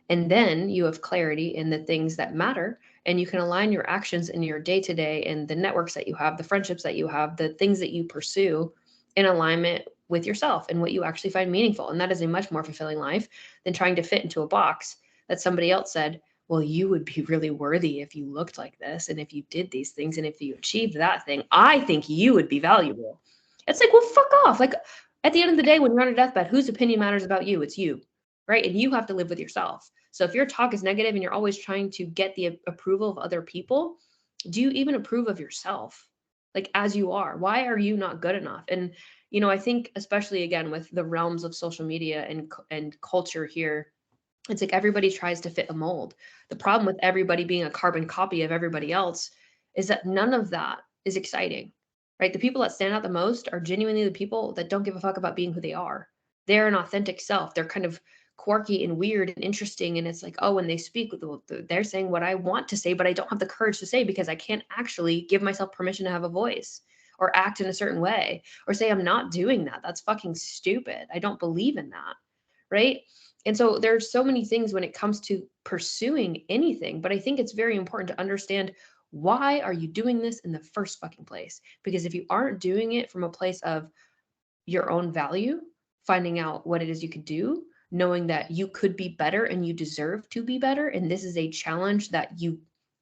B: And then you have clarity in the things that matter, and you can align your actions in your day to day and the networks that you have, the friendships that you have, the things that you pursue in alignment with yourself and what you actually find meaningful. And that is a much more fulfilling life than trying to fit into a box that somebody else said, well, you would be really worthy if you looked like this and if you did these things and if you achieved that thing. I think you would be valuable. It's like, well, fuck off. Like at the end of the day, when you're on a deathbed, whose opinion matters about you? It's you, right? And you have to live with yourself. So if your talk is negative and you're always trying to get the approval of other people, do you even approve of yourself? Like as you are, why are you not good enough? And, you know, I think especially again, with the realms of social media and culture here, it's like everybody tries to fit a mold. The problem with everybody being a carbon copy of everybody else is that none of that is exciting, right? The people that stand out the most are genuinely the people that don't give a fuck about being who they are. They're an authentic self. They're kind of quirky and weird and interesting. And it's like, oh, when they speak, they're saying what I want to say, but I don't have the courage to say because I can't actually give myself permission to have a voice or act in a certain way or say, I'm not doing that. That's fucking stupid. I don't believe in that. Right. And so there's so many things when it comes to pursuing anything, but I think it's very important to understand, why are you doing this in the first fucking place? Because if you aren't doing it from a place of your own value, finding out what it is you could do, knowing that you could be better and you deserve to be better, and this is a challenge that you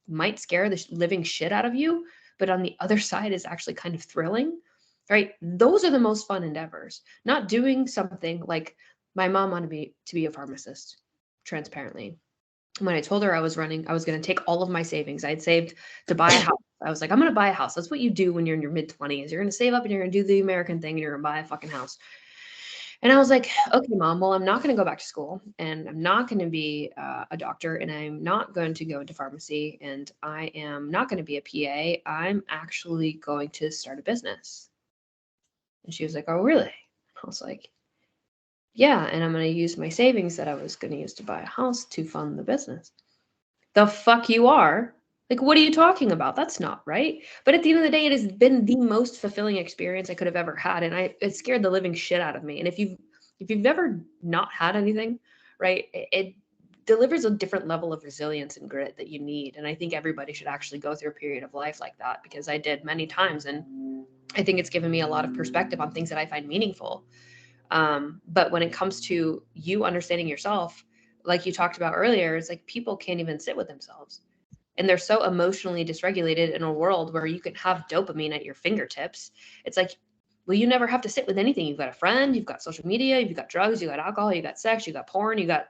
B: might scare the living shit out of you, but on the other side is actually kind of thrilling, right? Those are the most fun endeavors. Not doing something like, my mom wanted me to be a pharmacist, transparently. When I told her I was going to take all of my savings. I had saved to buy a house. I was like, I'm going to buy a house. That's what you do when you're in your mid 20s. You're going to save up and you're going to do the American thing and you're going to buy a fucking house. And I was like, okay, mom, well, I'm not going to go back to school and I'm not going to be a doctor and I'm not going to go into pharmacy and I am not going to be a PA. I'm actually going to start a business. And she was like, oh, really? I was like, yeah. And I'm going to use my savings that I was going to use to buy a house to fund the business. The fuck you are? Like, what are you talking about? That's not right. But at the end of the day, it has been the most fulfilling experience I could have ever had. And it scared the living shit out of me. And if you've ever not had anything, right, it delivers a different level of resilience and grit that you need. And I think everybody should actually go through a period of life like that, because I did many times. And I think it's given me a lot of perspective on things that I find meaningful. But when it comes to you understanding yourself, like you talked about earlier, it's like people can't even sit with themselves. And they're so emotionally dysregulated in a world where you can have dopamine at your fingertips. It's like, well, you never have to sit with anything. You've got a friend, you've got social media, you've got drugs, you got alcohol, you got sex, you got porn, you got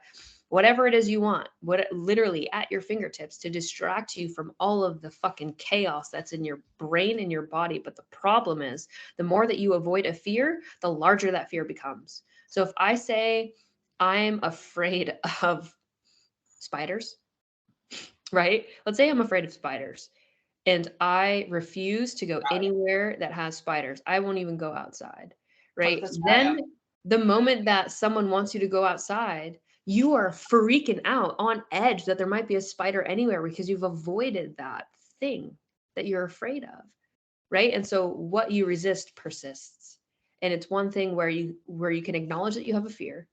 B: whatever it is you want, what literally at your fingertips to distract you from all of the fucking chaos that's in your brain and your body. But the problem is, the more that you avoid a fear, the larger that fear becomes. So if I say I'm afraid of spiders, right? Let's say I'm afraid of spiders and I refuse to go anywhere that has spiders. I won't even go outside, right? Then the moment that someone wants you to go outside, you are freaking out on edge that there might be a spider anywhere because you've avoided that thing that you're afraid of, right? And so what you resist persists. And it's one thing where you can acknowledge that you have a fear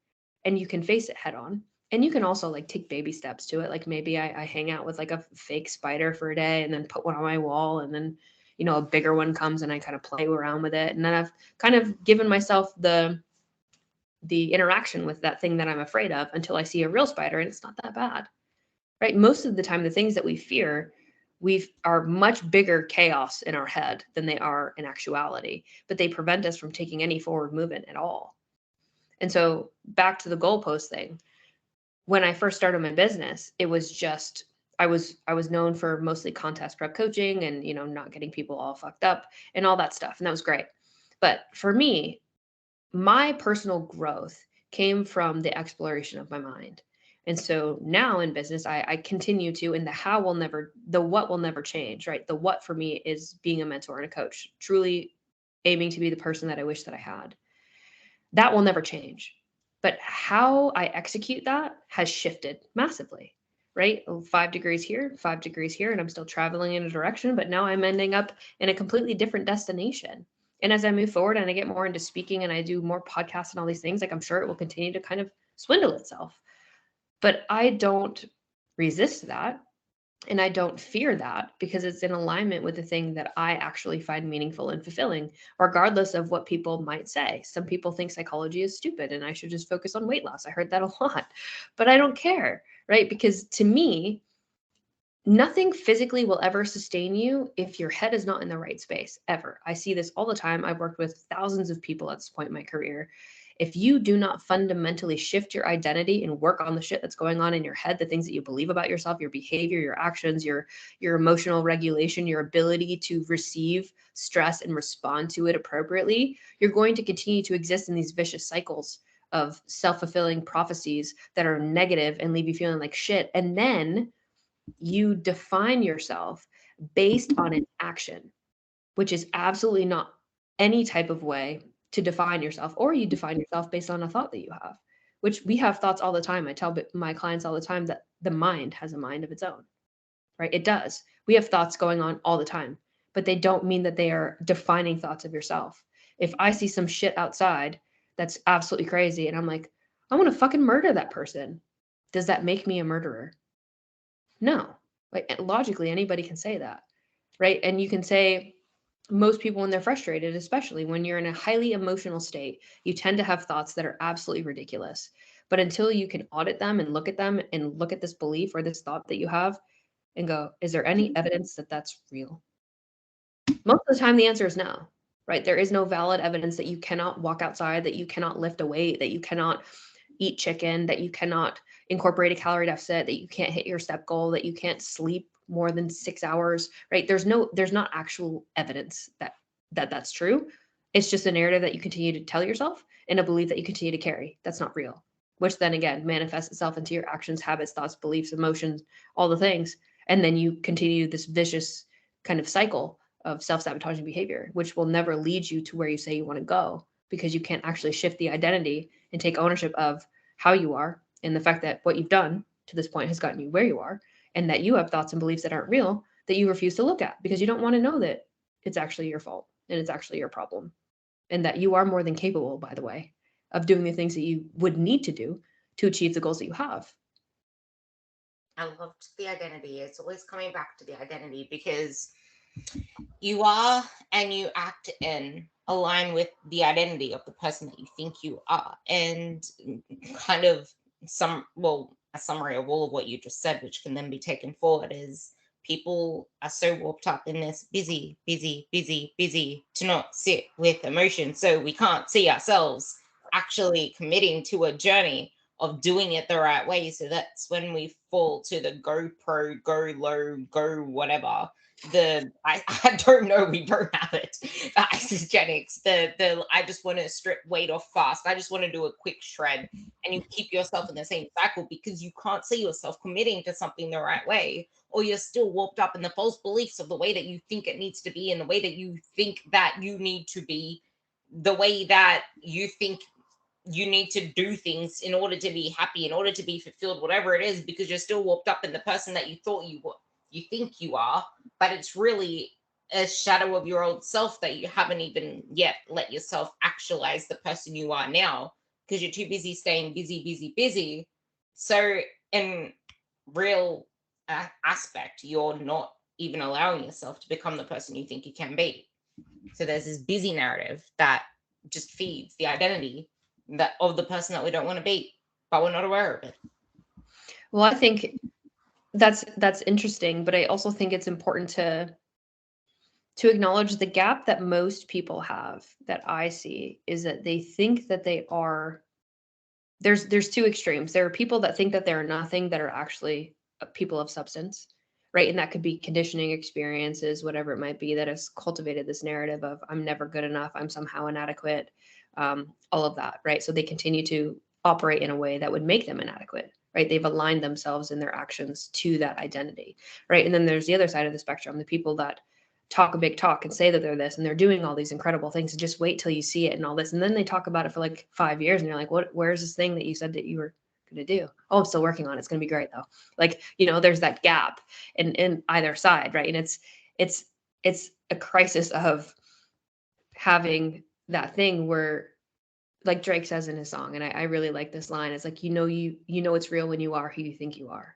B: and you can face it head on. And you can also like take baby steps to it. Like maybe I hang out with like a fake spider for a day and then put one on my wall, and then, you know, a bigger one comes and I kind of play around with it. And then I've kind of given myself the interaction with that thing that I'm afraid of until I see a real spider, and it's not that bad, right? Most of the time, the things that we fear, are much bigger chaos in our head than they are in actuality, but they prevent us from taking any forward movement at all. And so back to the goalpost thing, when I first started my business, it was just, I was known for mostly contest prep coaching and, you know, not getting people all fucked up and all that stuff. And that was great. But for me, my personal growth came from the exploration of my mind. And so now in business, I continue to, and the what will never change, right? The what for me is being a mentor and a coach, truly aiming to be the person that I wish that I had. That will never change. But how I execute that has shifted massively, right? 5 degrees here, 5 degrees here, and I'm still traveling in a direction, but now I'm ending up in a completely different destination. And as I move forward and I get more into speaking and I do more podcasts and all these things, like I'm sure it will continue to kind of swindle itself. But I don't resist that. And I don't fear that because it's in alignment with the thing that I actually find meaningful and fulfilling, regardless of what people might say. Some people think psychology is stupid and I should just focus on weight loss. I heard that a lot, but I don't care, right? Because to me, nothing physically will ever sustain you if your head is not in the right space, ever. I see this all the time. I've worked with thousands of people at this point in my career. If you do not fundamentally shift your identity and work on the shit that's going on in your head, the things that you believe about yourself, your behavior, your actions, your emotional regulation, your ability to receive stress and respond to it appropriately, you're going to continue to exist in these vicious cycles of self-fulfilling prophecies that are negative and leave you feeling like shit. And then you define yourself based on an action, which is absolutely not any type of way to define yourself, or you define yourself based on a thought that you have, which we have thoughts all the time. I tell my clients all the time that the mind has a mind of its own, right? It does. We have thoughts going on all the time, but they don't mean that they are defining thoughts of yourself. If I see some shit outside that's absolutely crazy and I'm like, I want to fucking murder that person, does that make me a murderer? No. Like logically, anybody can say that, right? And you can say, most people when they're frustrated, especially when you're in a highly emotional state, you tend to have thoughts that are absolutely ridiculous. But until you can audit them and look at this belief or this thought that you have and go, is there any evidence that that's real? Most of the time, the answer is no, right? There is no valid evidence that you cannot walk outside, that you cannot lift a weight, that you cannot eat chicken, that you cannot incorporate a calorie deficit, that you can't hit your step goal, that you can't sleep more than 6 hours, right? There's not actual evidence that that's true. It's just a narrative that you continue to tell yourself and a belief that you continue to carry. That's not real, which then again manifests itself into your actions, habits, thoughts, beliefs, emotions, all the things. And then you continue this vicious kind of cycle of self-sabotaging behavior, which will never lead you to where you say you want to go, because you can't actually shift the identity and take ownership of how you are and the fact that what you've done to this point has gotten you where you are, and that you have thoughts and beliefs that aren't real that you refuse to look at because you don't want to know that it's actually your fault and it's actually your problem, and that you are more than capable, by the way, of doing the things that you would need to do to achieve the goals that you have.
A: I loved the identity. It's always coming back to the identity, because you are and you act in align with the identity of the person that you think you are. And kind of a summary of all of what you just said, which can then be taken forward, is people are so warped up in this busy, busy, busy, busy to not sit with emotion. So we can't see ourselves actually committing to a journey of doing it the right way. So that's when we fall to the go pro, go low, go whatever. I don't know, we don't have it. The isogenics, the I just want to strip weight off fast. I just want to do a quick shred, and you keep yourself in the same cycle because you can't see yourself committing to something the right way, or you're still warped up in the false beliefs of the way that you think it needs to be, and the way that you think that you need to be, the way that you think you need to do things in order to be happy, in order to be fulfilled, whatever it is, because you're still warped up in the person that you thought you think you are, but it's really a shadow of your old self that you haven't even yet let yourself actualize the person you are now, because you're too busy staying busy, busy, busy. So in real aspect, you're not even allowing yourself to become the person you think you can be. So there's this busy narrative that just feeds the identity that of the person that we don't want to be, but we're not aware of it.
B: Well, I think that's interesting, but I also think it's important to acknowledge the gap that most people have, that I see, is that they think that they are, there's two extremes. There are people that think that they're nothing, that are actually people of substance, right? And that could be conditioning, experiences, whatever it might be, that has cultivated this narrative of I'm never good enough, I'm somehow inadequate, all of that, right? So they continue to operate in a way that would make them inadequate, right? They've aligned themselves in their actions to that identity, right? And then there's the other side of the spectrum, the people that talk a big talk and say that they're this and they're doing all these incredible things, and just wait till you see it and all this, and then they talk about it for like 5 years and you're like, where's this thing that you said that you were going to do? Oh, I'm still working on it, it's going to be great though. Like, there's that gap in either side, right? And it's a crisis of having that thing where, like Drake says in his song, and I really like this line, it's like, you know it's real when you are who you think you are,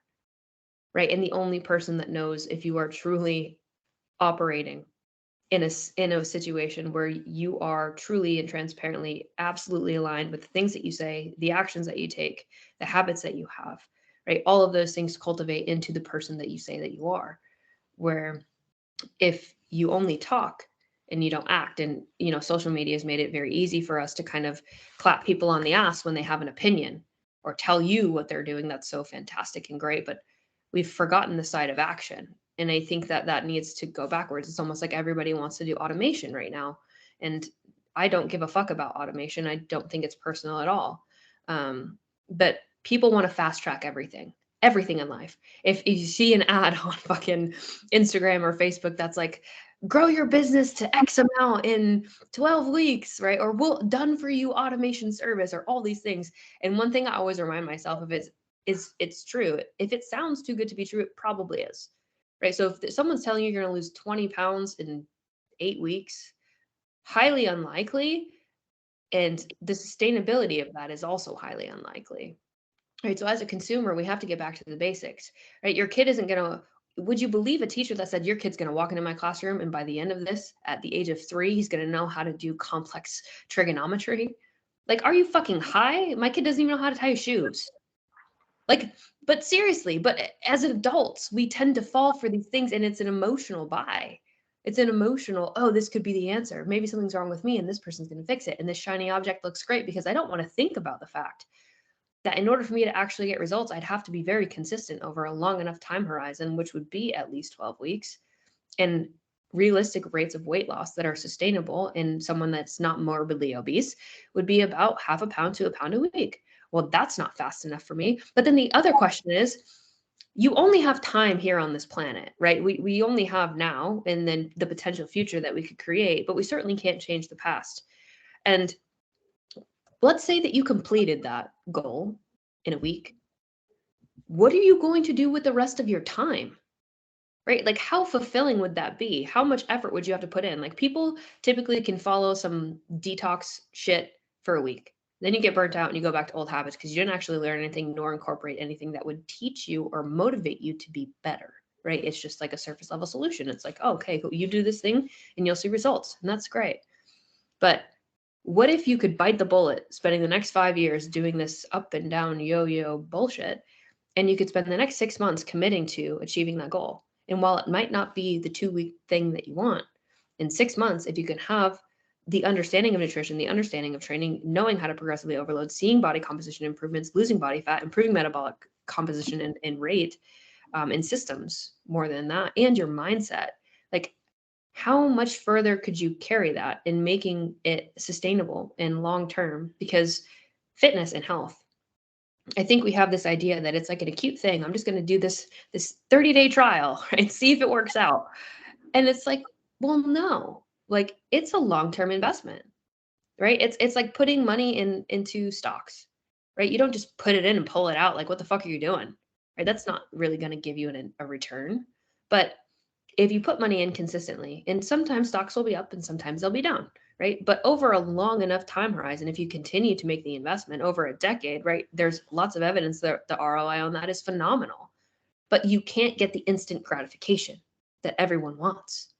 B: right? And the only person that knows if you are truly operating in a situation where you are truly and transparently absolutely aligned with the things that you say, the actions that you take, the habits that you have, right? All of those things cultivate into the person that you say that you are. Where if you only talk and you don't act, and social media has made it very easy for us to kind of clap people on the ass when they have an opinion or tell you what they're doing, that's so fantastic and great, but we've forgotten the side of action. And I think that needs to go backwards. It's almost like everybody wants to do automation right now, and I don't give a fuck about automation. I don't think it's personal at all. But people want to fast track everything in life. If you see an ad on fucking Instagram or Facebook that's like grow your business to X amount in 12 weeks, right? Or we'll done for you automation service, or all these things. And one thing I always remind myself of is it's true. If it sounds too good to be true, it probably is, right? So if someone's telling you you're going to lose 20 pounds in 8 weeks, highly unlikely. And the sustainability of that is also highly unlikely. Right. So as a consumer, we have to get back to the basics, right? Your kid isn't going to, would you believe a teacher that said your kid's going to walk into my classroom and by the end of this, at the age of 3, he's going to know how to do complex trigonometry? Like, are you fucking high? My kid doesn't even know how to tie his shoes. Like, but seriously, but as adults, we tend to fall for these things, and it's an emotional buy. It's an emotional, oh, this could be the answer. Maybe something's wrong with me and this person's going to fix it. And this shiny object looks great, because I don't want to think about the fact that in order for me to actually get results, I'd have to be very consistent over a long enough time horizon, which would be at least 12 weeks, and realistic rates of weight loss that are sustainable in someone that's not morbidly obese would be about half a pound to a pound a week. Well, that's not fast enough for me. But then the other question is, you only have time here on this planet, right? We only have now and then the potential future that we could create, but we certainly can't change the past. And let's say that you completed that goal in a week. What are you going to do with the rest of your time? Right? Like, how fulfilling would that be? How much effort would you have to put in? Like, people typically can follow some detox shit for a week. Then you get burnt out and you go back to old habits because you didn't actually learn anything nor incorporate anything that would teach you or motivate you to be better. Right? It's just like a surface level solution. It's like, oh, okay, you do this thing and you'll see results. And that's great. But what if you could bite the bullet, spending the next 5 years doing this up and down yo-yo bullshit, and you could spend the next 6 months committing to achieving that goal? And while it might not be the 2-week thing that you want, in 6 months, if you can have the understanding of nutrition, the understanding of training, knowing how to progressively overload, seeing body composition improvements, losing body fat, improving metabolic composition and rate, and systems more than that, and your mindset, like, how much further could you carry that in making it sustainable and long term? Because fitness and health, I think we have this idea that it's like an acute thing. I'm just going to do this 30-day trial, right? See if it works out. And it's like, well, no. Like, it's a long-term investment, right? It's like putting money into stocks, right? You don't just put it in and pull it out. Like, what the fuck are you doing? Right? That's not really going to give you a return. But if you put money in consistently, and sometimes stocks will be up and sometimes they'll be down, right? But over a long enough time horizon, if you continue to make the investment over a decade, right, there's lots of evidence that the ROI on that is phenomenal. But you can't get the instant gratification that everyone wants,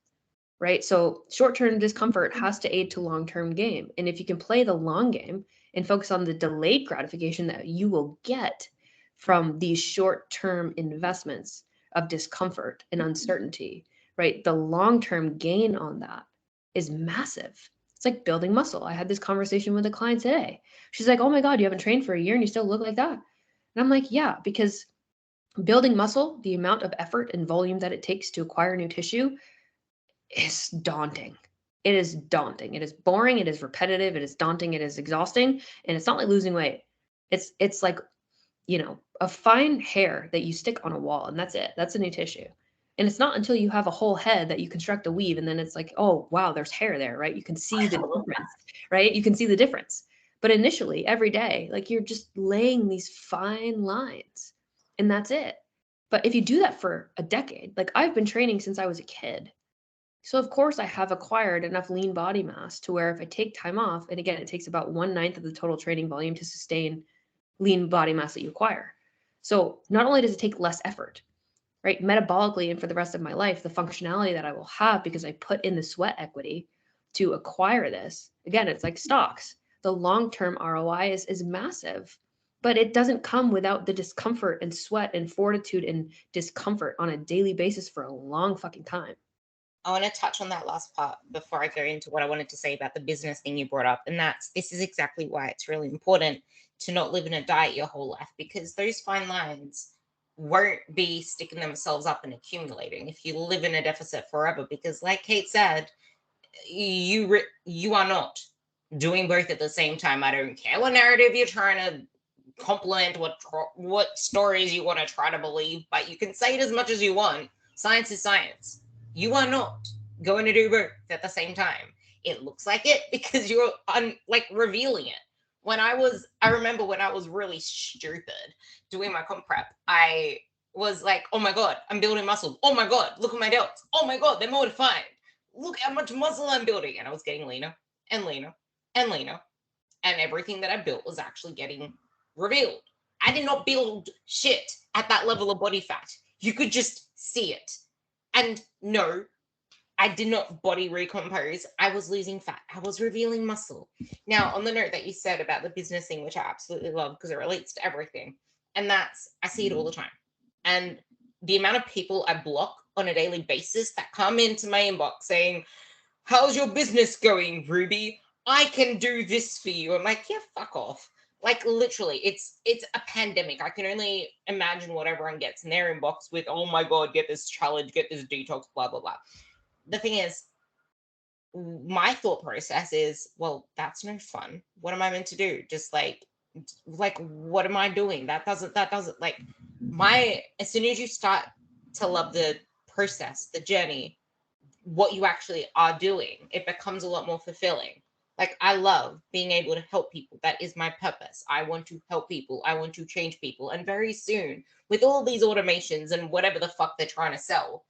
B: right? So short-term discomfort has to aid to long-term gain. And if you can play the long game and focus on the delayed gratification that you will get from these short-term investments of discomfort and uncertainty, right? The long-term gain on that is massive. It's like building muscle. I had this conversation with a client today. She's like, "Oh my God, you haven't trained for a year and you still look like that." And I'm like, yeah, because building muscle, the amount of effort and volume that it takes to acquire new tissue is daunting. It is daunting. It is boring. It is repetitive. It is daunting. It is exhausting. And it's not like losing weight. It's like, a fine hair that you stick on a wall, and that's it. That's a new tissue. And it's not until you have a whole head that you construct a weave, and then it's like, oh wow, there's hair there, right? You can see the difference, right? You can see the difference. But initially, every day, like, you're just laying these fine lines, and that's it. But if you do that for a decade, like, I've been training since I was a kid. So of course I have acquired enough lean body mass to where if I take time off, and again, it takes about 1/9 of the total training volume to sustain lean body mass that you acquire. So not only does it take less effort, right, metabolically and for the rest of my life, the functionality that I will have because I put in the sweat equity to acquire this. Again, it's like stocks. The long-term ROI is massive, but it doesn't come without the discomfort and sweat and fortitude and discomfort on a daily basis for a long fucking time.
A: I want to touch on that last part before I go into what I wanted to say about the business thing you brought up. And this is exactly why it's really important to not live in a diet your whole life, because those fine lines won't be sticking themselves up and accumulating if you live in a deficit forever. Because like Kait said, you are not doing both at the same time. I don't care what narrative you're trying to complement, what stories you want to try to believe, but you can say it as much as you want. Science is science. You are not going to do both at the same time. It looks like it because you're revealing it. I remember when I was really stupid doing my comp prep, I was like, oh my God, I'm building muscle. Oh my God, look at my delts. Oh my God, they're more defined. Look how much muscle I'm building. And I was getting leaner and leaner and leaner. And everything that I built was actually getting revealed. I did not build shit at that level of body fat. You could just see it. And no, I did not body recompose. I was losing fat. I was revealing muscle. Now, on the note that you said about the business thing, which I absolutely love because it relates to everything, and that's, I see it all the time. And the amount of people I block on a daily basis that come into my inbox saying, how's your business going, Ruby? I can do this for you. I'm like, yeah, fuck off. Like literally, it's a pandemic. I can only imagine what everyone gets in their inbox with, oh my God, get this challenge, get this detox, blah, blah, blah. The thing is, my thought process is, well, that's no fun. What am I meant to do? Just like what am I doing? That doesn't like as soon as you start to love the process, the journey, what you actually are doing, it becomes a lot more fulfilling. Like I love being able to help people. That is my purpose. I want to help people. I want to change people. And very soon, with all these automations and whatever the fuck they're trying to sell,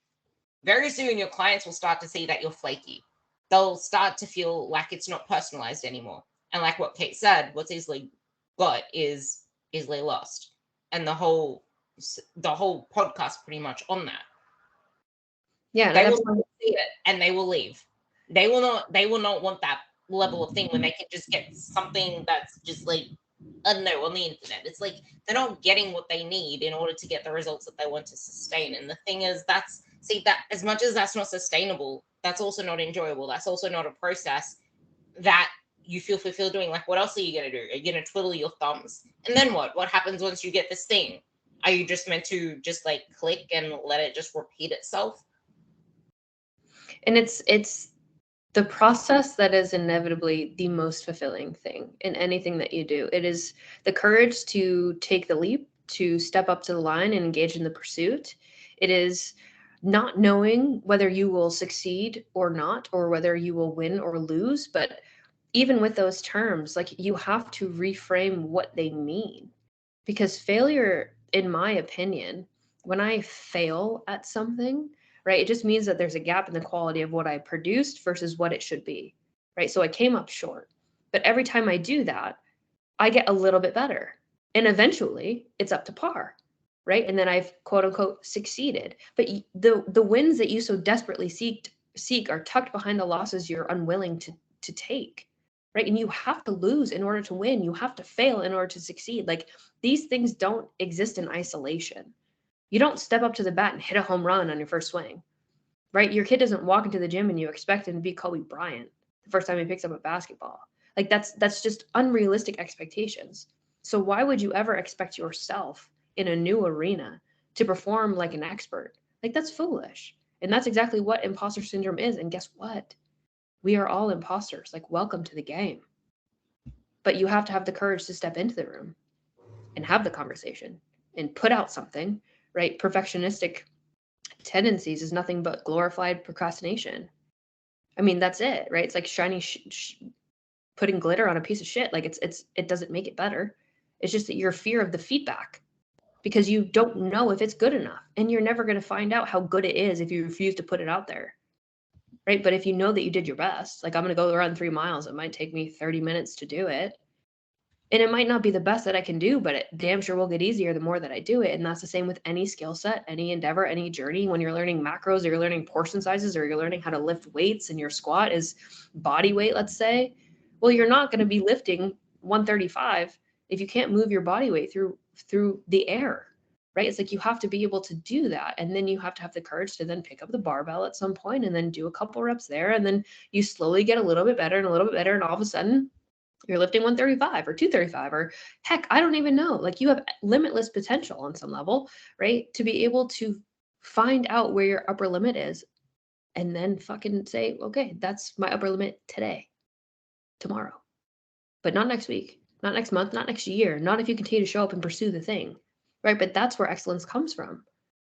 A: very soon your clients will start to see that you're flaky. They'll start to feel like it's not personalized anymore. And like what Kait said, what's easily got is easily lost. And the whole podcast pretty much on that.
B: Yeah,
A: they will see it and they will leave. They will not want that level of thing when they can just get something that's just like, I don't know, on the internet. It's like they're not getting what they need in order to get the results that they want to sustain. And the thing is, that as much as that's not sustainable, that's also not enjoyable. That's also not a process that you feel fulfilled doing. Like, what else are you going to do? Are you going to twiddle your thumbs? And then what? What happens once you get this thing? Are you just meant to just like click and let it just repeat itself?
B: And it's the process that is inevitably the most fulfilling thing in anything that you do. It is the courage to take the leap, to step up to the line and engage in the pursuit. It is not knowing whether you will succeed or not, or whether you will win or lose. But even with those terms, like, you have to reframe what they mean. Because failure, in my opinion, when I fail at something, right, it just means that there's a gap in the quality of what I produced versus what it should be, right? So I came up short. But every time I do that, I get a little bit better. And eventually it's up to par, right? And then I've quote unquote succeeded. But the wins that you so desperately seek are tucked behind the losses you're unwilling to take, right? And you have to lose in order to win. You have to fail in order to succeed. Like, these things don't exist in isolation. You don't step up to the bat and hit a home run on your first swing, right? Your kid doesn't walk into the gym and you expect him to be Kobe Bryant the first time he picks up a basketball. Like, that's just unrealistic expectations. So why would you ever expect yourself in a new arena to perform like an expert? Like, that's foolish. And that's exactly what imposter syndrome is. And guess what? We are all imposters. Like, welcome to the game. But you have to have the courage to step into the room and have the conversation and put out something, right? Perfectionistic tendencies is nothing but glorified procrastination. I mean, that's it, right? It's like shiny putting glitter on a piece of shit. Like, it doesn't make it better. It's just that your fear of the feedback, because you don't know if it's good enough, and you're never going to find out how good it is if you refuse to put it out there, right? But if you know that you did your best, like, I'm going to go run 3 miles, it might take me 30 minutes to do it. And it might not be the best that I can do, but it damn sure will get easier the more that I do it. And that's the same with any skill set, any endeavor, any journey. When you're learning macros, or you're learning portion sizes, or you're learning how to lift weights, and your squat is body weight, let's say, well, you're not going to be lifting 135 if you can't move your body weight through the air, right? It's like, you have to be able to do that. And then you have to have the courage to then pick up the barbell at some point and then do a couple reps there. And then you slowly get a little bit better and a little bit better. And all of a sudden, you're lifting 135 or 235, or heck, I don't even know. Like, you have limitless potential on some level, right? To be able to find out where your upper limit is and then fucking say, okay, that's my upper limit today, tomorrow, but not next week, not next month, not next year, not if you continue to show up and pursue the thing, right? But that's where excellence comes from.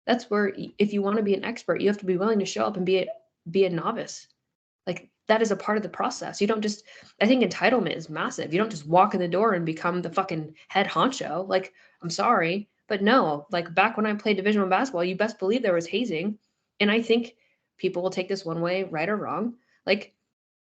B: That's where, if you want to be an expert, you have to be willing to show up and be be a novice. Like that is a part of the process. You don't just, I think entitlement is massive. You don't just walk in the door and become the fucking head honcho. Like, I'm sorry, but no, like back when I played Division One basketball, you best believe there was hazing. And I think people will take this one way, right or wrong. Like,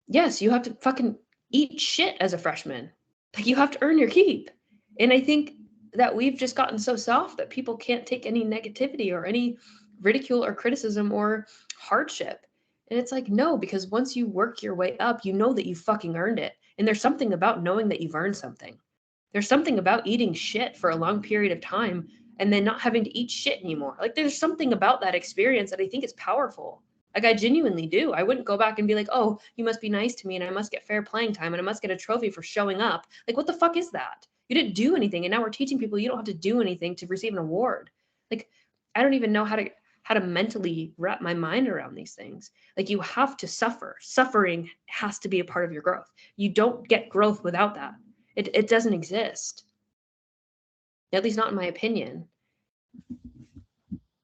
B: yes, you have to fucking eat shit as a freshman. Like you have to earn your keep. And I think that we've just gotten so soft that people can't take any negativity or any ridicule or criticism or hardship. And it's like, no, because once you work your way up, you know that you fucking earned it. And there's something about knowing that you've earned something. There's something about eating shit for a long period of time and then not having to eat shit anymore. Like there's something about that experience that I think is powerful. Like I genuinely do. I wouldn't go back and be like, oh, you must be nice to me and I must get fair playing time and I must get a trophy for showing up. Like, what the fuck is that? You didn't do anything. And now we're teaching people you don't have to do anything to receive an award. Like, I don't even know how to mentally wrap my mind around these things. Like you have to suffer. Suffering has to be a part of your growth. You don't get growth without that. It doesn't exist. At least not in my opinion.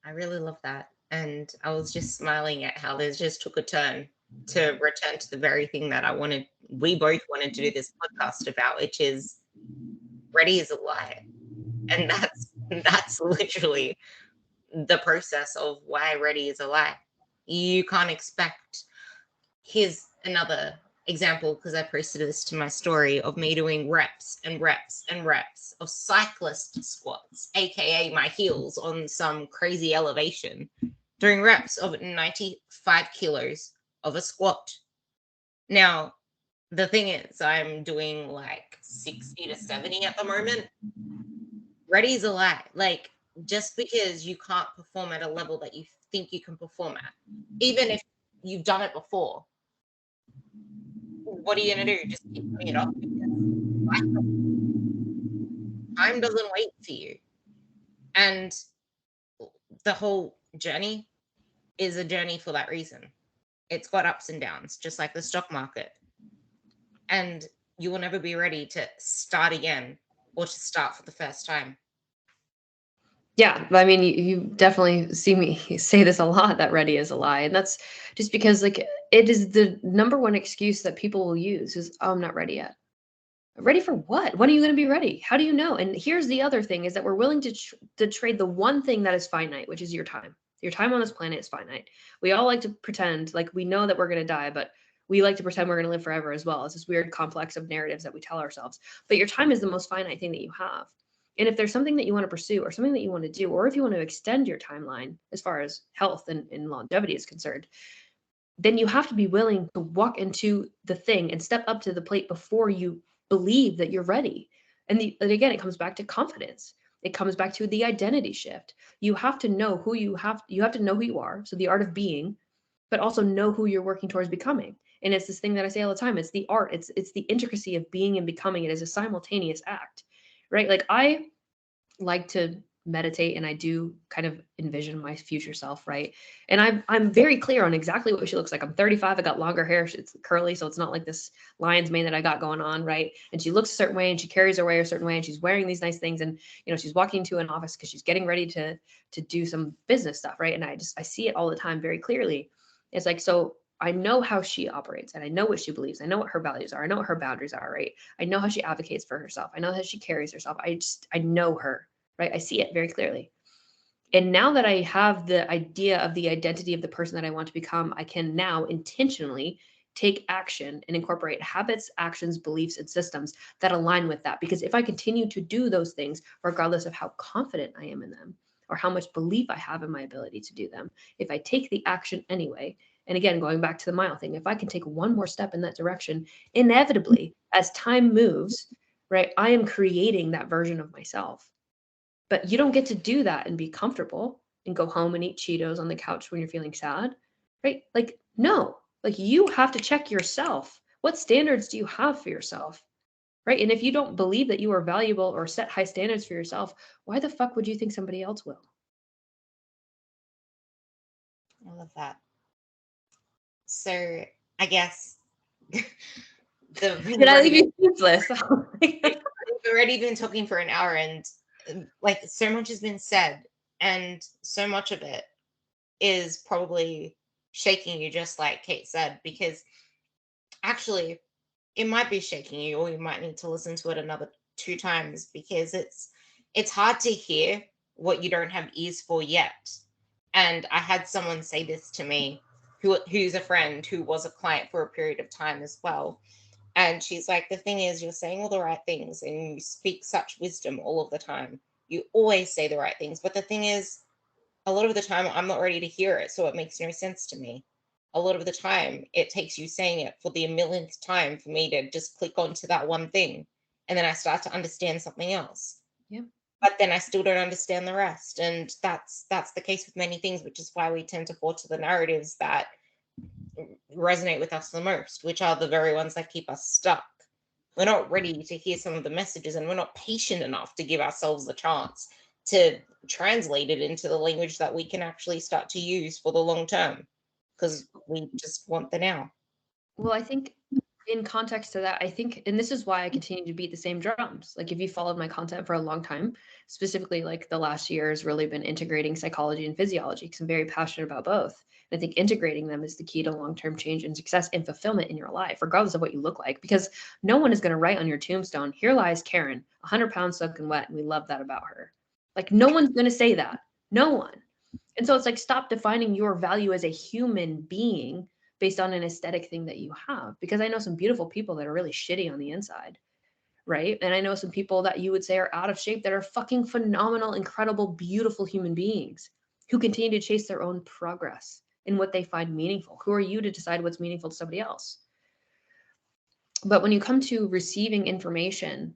A: I really love that. And I was just smiling at how this just took a turn to return to the very thing that we both wanted to do this podcast about, which is ready is a lie. And that's literally the process of why ready is a lie. You can't expect. Here's another example, because I posted this to my story of me doing reps and reps and reps of cyclist squats, aka my heels on some crazy elevation, doing reps of 95 kilos of a squat. Now, the thing is, I'm doing like 60 to 70 at the moment. Ready is a lie. Like, just because you can't perform at a level that you think you can perform at, even if you've done it before, what are you going to do? Just keep putting it off? Time doesn't wait for you. And the whole journey is a journey for that reason. It's got ups and downs, just like the stock market. And you will never be ready to start again or to start for the first time.
B: Yeah, I mean, you definitely see me say this a lot, that ready is a lie. And that's just because, like, it is the number one excuse that people will use is, oh, I'm not ready yet. Ready for what? When are you going to be ready? How do you know? And here's the other thing is that we're willing to trade the one thing that is finite, which is your time. Your time on this planet is finite. We all like to pretend like we know that we're going to die, but we like to pretend we're going to live forever as well. It's this weird complex of narratives that we tell ourselves. But your time is the most finite thing that you have. And if there's something that you want to pursue or something that you want to do, or if you want to extend your timeline as far as health and longevity is concerned, then you have to be willing to walk into the thing and step up to the plate before you believe that you're ready. And again, it comes back to confidence. It comes back to the identity shift. You have to know who you have to know who you are. So the art of being, but also know who you're working towards becoming. And it's this thing that I say all the time. It's the art. It's the intricacy of being and becoming. It is a simultaneous act, right? Like I like to meditate and I do kind of envision my future self, right? And I'm very clear on exactly what she looks like. I'm 35, I got longer hair, it's curly, so it's not like this lion's mane that I got going on, right? And she looks a certain way and she carries her way a certain way and she's wearing these nice things and she's walking into an office because she's getting ready to do some business stuff, right? And I see it all the time very clearly. It's like, so I know how she operates and I know what she believes. I know what her values are. I know what her boundaries are, right? I know how she advocates for herself. I know how she carries herself. I know her, right? I see it very clearly. And now that I have the idea of the identity of the person that I want to become, I can now intentionally take action and incorporate habits, actions, beliefs, and systems that align with that. Because if I continue to do those things, regardless of how confident I am in them or how much belief I have in my ability to do them, if I take the action anyway, and again, going back to the mile thing, if I can take one more step in that direction, inevitably, as time moves, right, I am creating that version of myself. But you don't get to do that and be comfortable and go home and eat Cheetos on the couch when you're feeling sad, right? Like, no, like you have to check yourself. What standards do you have for yourself, right? And if you don't believe that you are valuable or set high standards for yourself, why the fuck would you think somebody else will?
A: I love that. So I guess
B: Did I leave you speechless?
A: we've already been talking for an hour and like so much has been said and so much of it is probably shaking you, just like Kait said, because actually it might be shaking you, or you might need to listen to it another 2 times, because it's hard to hear what you don't have ears for yet. And I had someone say this to me, who's a friend who was a client for a period of time as well. And she's like, the thing is, you're saying all the right things and you speak such wisdom all of the time. You always say the right things. But the thing is, a lot of the time, I'm not ready to hear it. So it makes no sense to me. A lot of the time, it takes you saying it for the millionth time for me to just click onto that one thing. And then I start to understand something else.
B: Yeah.
A: But then I still don't understand the rest. And that's the case with many things, which is why we tend to fall to the narratives that resonate with us the most, which are the very ones that keep us stuck. We're not ready to hear some of the messages, and we're not patient enough to give ourselves the chance to translate it into the language that we can actually start to use for the long term, because we just want the now.
B: Well, I think in context to that, I think, and this is why I continue to beat the same drums. Like if you followed my content for a long time, specifically like the last year has really been integrating psychology and physiology because I'm very passionate about both. And I think integrating them is the key to long-term change and success and fulfillment in your life, regardless of what you look like, because no one is going to write on your tombstone, here lies Karen, 100 pounds soaking wet. And we love that about her. Like no one's going to say that. No one. And so it's like, stop defining your value as a human being based on an aesthetic thing that you have. Because I know some beautiful people that are really shitty on the inside, right? And I know some people that you would say are out of shape that are fucking phenomenal, incredible, beautiful human beings who continue to chase their own progress in what they find meaningful. Who are you to decide what's meaningful to somebody else? But when you come to receiving information,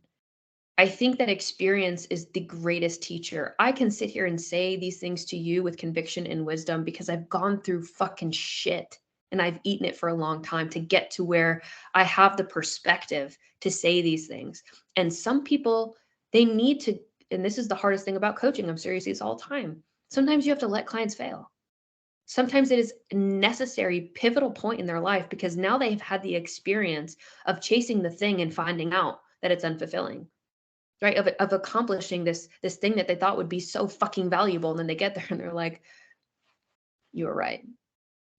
B: I think that experience is the greatest teacher. I can sit here and say these things to you with conviction and wisdom because I've gone through fucking shit and I've eaten it for a long time to get to where I have the perspective to say these things. And some people, they need to, and this is the hardest thing about coaching. I'm serious this all the time. Sometimes you have to let clients fail. Sometimes it is a necessary pivotal point in their life because now they've had the experience of chasing the thing and finding out that it's unfulfilling, right? Of accomplishing this thing that they thought would be so fucking valuable. And then they get there and they're like, you were right.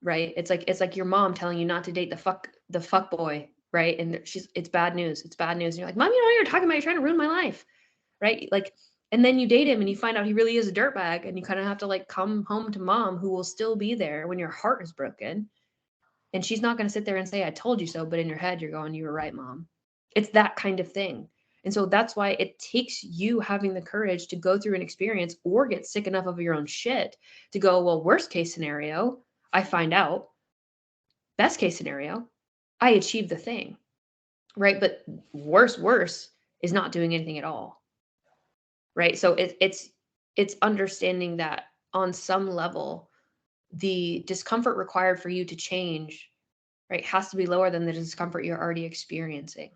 B: Right. It's like your mom telling you not to date the fuck boy. Right. And it's bad news. It's bad news. And you're like, Mom, you know what you're talking about? You're trying to ruin my life. Right. Like, and then you date him and you find out he really is a dirtbag. And you kind of have to like come home to mom, who will still be there when your heart is broken. And she's not going to sit there and say, I told you so. But in your head, you're going, you were right, Mom. It's that kind of thing. And so that's why it takes you having the courage to go through an experience or get sick enough of your own shit to go, well, worst case scenario, I find out. Best case scenario, I achieve the thing, right? But worse is not doing anything at all, right? So it's understanding that on some level, the discomfort required for you to change, right, has to be lower than the discomfort you're already experiencing,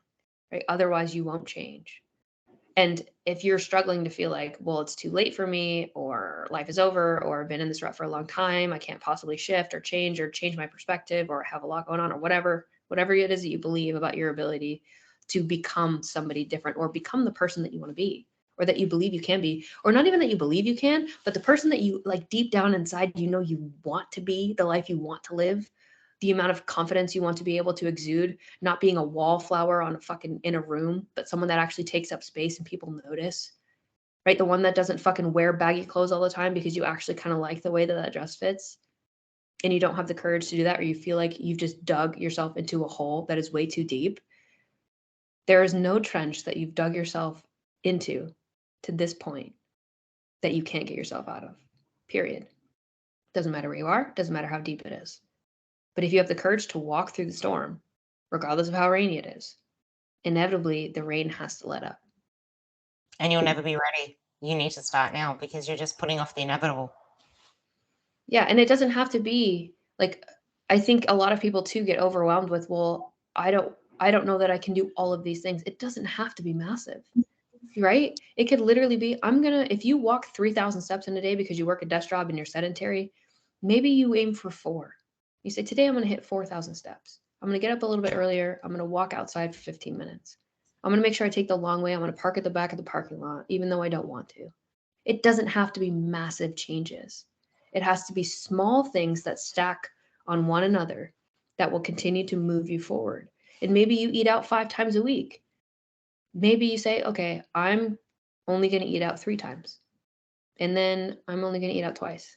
B: right? Otherwise, you won't change. And if you're struggling to feel like, well, it's too late for me, or life is over, or I've been in this rut for a long time, I can't possibly shift or change my perspective, or have a lot going on, or whatever it is that you believe about your ability to become somebody different or become the person that you want to be, or that you believe you can be, or not even that you believe you can, but the person that you like deep down inside, you know, you want to be, the life you want to live, the amount of confidence you want to be able to exude, not being a wallflower on a fucking in a room, but someone that actually takes up space and people notice, right? The one that doesn't fucking wear baggy clothes all the time because you actually kind of like the way that dress fits and you don't have the courage to do that, or you feel like you've just dug yourself into a hole that is way too deep. There is no trench that you've dug yourself into to this point that you can't get yourself out of, period. Doesn't matter where you are, doesn't matter how deep it is. But if you have the courage to walk through the storm, regardless of how rainy it is, inevitably the rain has to let up.
A: And you'll never be ready. You need to start now, because you're just putting off the inevitable.
B: Yeah, and it doesn't have to be like, I think a lot of people too get overwhelmed with, well, I don't know that I can do all of these things. It doesn't have to be massive. Right? It could literally be, if you walk 3,000 steps in a day because you work a desk job and you're sedentary, maybe you aim for 4. You say, today I'm going to hit 4,000 steps. I'm going to get up a little bit earlier. I'm going to walk outside for 15 minutes. I'm going to make sure I take the long way. I'm going to park at the back of the parking lot, even though I don't want to. It doesn't have to be massive changes. It has to be small things that stack on one another that will continue to move you forward. And maybe you eat out 5 times a week. Maybe you say, okay, I'm only going to eat out 3 times. And then I'm only going to eat out twice.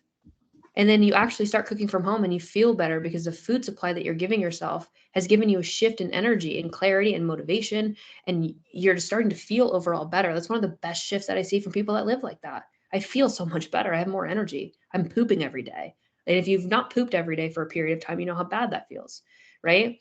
B: And then you actually start cooking from home and you feel better because the food supply that you're giving yourself has given you a shift in energy and clarity and motivation. And you're starting to feel overall better. That's one of the best shifts that I see from people that live like that. I feel so much better. I have more energy. I'm pooping every day. And if you've not pooped every day for a period of time, you know how bad that feels, right?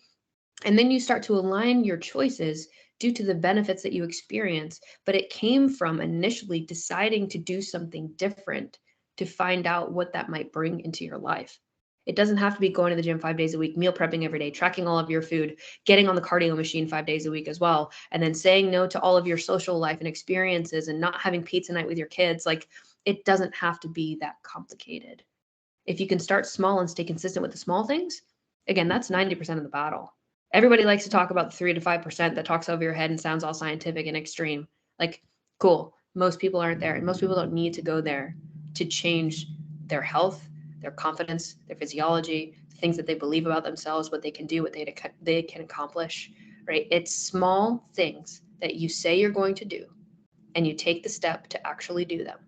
B: And then you start to align your choices due to the benefits that you experience. But it came from initially deciding to do something different to find out what that might bring into your life. It doesn't have to be going to the gym 5 days a week, meal prepping every day, tracking all of your food, getting on the cardio machine 5 days a week as well, and then saying no to all of your social life and experiences and not having pizza night with your kids. Like, it doesn't have to be that complicated. If you can start small and stay consistent with the small things, again, that's 90% of the battle. Everybody likes to talk about the 3 to 5% that talks over your head and sounds all scientific and extreme. Like, cool. Most people aren't there, and most people don't need to go there to change their health, their confidence, their physiology, the things that they believe about themselves, what they can do, what they can accomplish, right? It's small things that you say you're going to do, and you take the step to actually do them.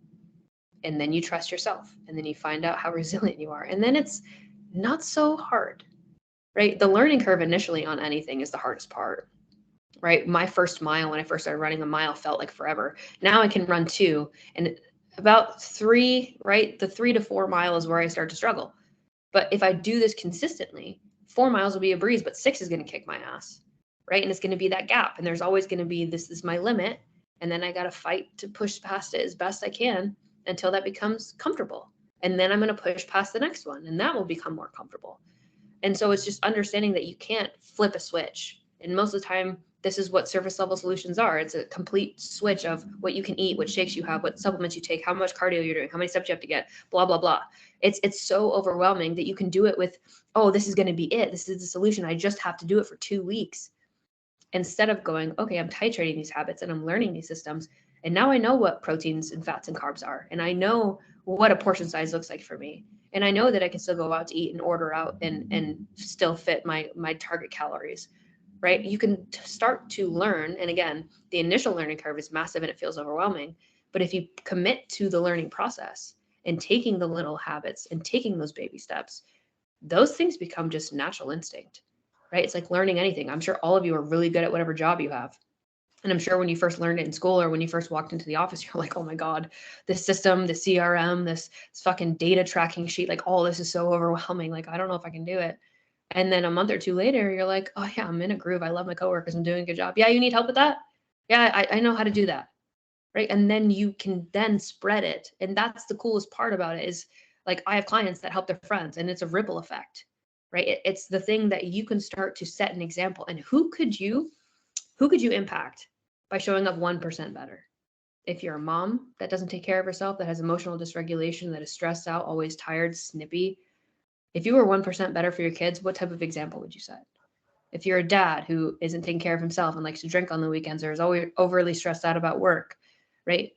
B: And then you trust yourself, and then you find out how resilient you are. And then it's not so hard, right? The learning curve initially on anything is the hardest part, right? My first mile, when I first started running a mile, felt like forever. Now I can run 2, and about 3, right? The 3 to 4 mile is where I start to struggle. But if I do this consistently, 4 miles will be a breeze, but 6 is going to kick my ass, right? And it's going to be that gap. And there's always going to be, this is my limit. And then I got to fight to push past it as best I can until that becomes comfortable. And then I'm going to push past the next one, and that will become more comfortable. And so it's just understanding that you can't flip a switch. And most of the time, this is what surface level solutions are. It's a complete switch of what you can eat, what shakes you have, what supplements you take, how much cardio you're doing, how many steps you have to get, blah, blah, blah. It's so overwhelming that you can do it with, oh, this is going to be it. This is the solution. I just have to do it for 2 weeks. Instead of going, okay, I'm titrating these habits and I'm learning these systems. And now I know what proteins and fats and carbs are. And I know what a portion size looks like for me. And I know that I can still go out to eat and order out and still fit my target calories, right? You can start to learn. And again, the initial learning curve is massive and it feels overwhelming. But if you commit to the learning process and taking the little habits and taking those baby steps, those things become just natural instinct, right? It's like learning anything. I'm sure all of you are really good at whatever job you have. And I'm sure when you first learned it in school or when you first walked into the office, you're like, oh my God, this system, the CRM, this fucking data tracking sheet, like all this is so overwhelming. Like, I don't know if I can do it. And then a month or two later, you're like, oh yeah, I'm in a groove. I love my coworkers. I'm doing a good job. Yeah, you need help with that? Yeah, I know how to do that. Right. And then you can then spread it. And that's the coolest part about it is like I have clients that help their friends and it's a ripple effect. Right. It's the thing that you can start to set an example. And who could you impact by showing up 1% better? If you're a mom that doesn't take care of herself, that has emotional dysregulation, that is stressed out, always tired, snippy, if you were 1% better for your kids, what type of example would you set? If you're a dad who isn't taking care of himself and likes to drink on the weekends or is always overly stressed out about work, right?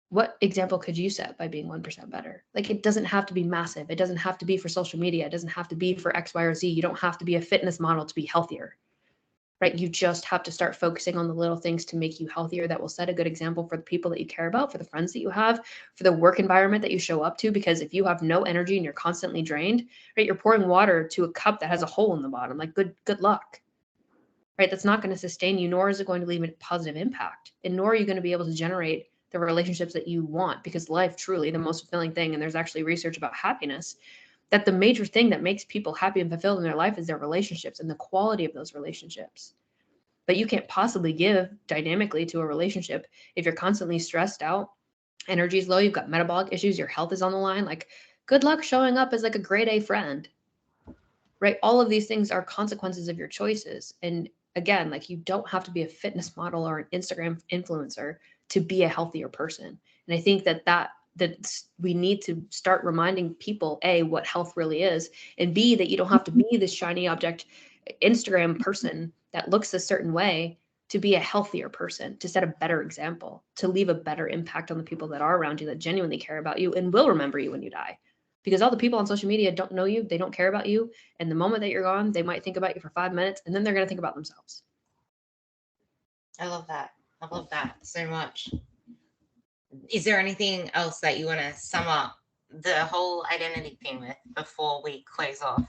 B: What example could you set by being 1% better? Like, it doesn't have to be massive. It doesn't have to be for social media. It doesn't have to be for X, Y, or Z. You don't have to be a fitness model to be healthier. Right? You just have to start focusing on the little things to make you healthier that will set a good example for the people that you care about, for the friends that you have, for the work environment that you show up to. Because if you have no energy and you're constantly drained, right, you're pouring water to a cup that has a hole in the bottom. Like, good luck. Right? That's not going to sustain you, nor is it going to leave a positive impact. And nor are you going to be able to generate the relationships that you want, because life truly, the most fulfilling thing, and there's actually research about happiness, that the major thing that makes people happy and fulfilled in their life is their relationships and the quality of those relationships. But you can't possibly give dynamically to a relationship if you're constantly stressed out, energy is low, you've got metabolic issues, your health is on the line. Like, good luck showing up as like a grade A friend, right? All of these things are consequences of your choices. And again, like, you don't have to be a fitness model or an Instagram influencer to be a healthier person. And I think that we need to start reminding people, A, what health really is, and B, that you don't have to be this shiny object Instagram person that looks a certain way to be a healthier person, to set a better example, to leave a better impact on the people that are around you, that genuinely care about you and will remember you when you die. because all the people on social media don't know you, they don't care about you. And the moment that you're gone, they might think about you for 5 minutes and then they're going to think about themselves.
A: I love that. I love that so much. Is there anything else that you want to sum up the whole identity thing with before we close off?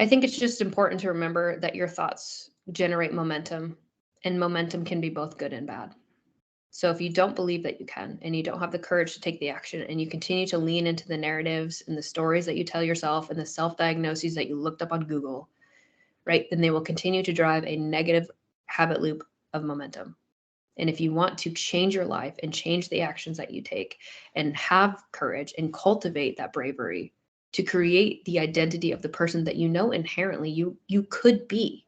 B: I think it's just important to remember that your thoughts generate momentum, and momentum can be both good and bad. So if you don't believe that you can, and you don't have the courage to take the action, and you continue to lean into the narratives and the stories that you tell yourself and the self-diagnoses that you looked up on Google, right, then they will continue to drive a negative habit loop of momentum. And if you want to change your life and change the actions that you take and have courage and cultivate that bravery to create the identity of the person that you know inherently you could be,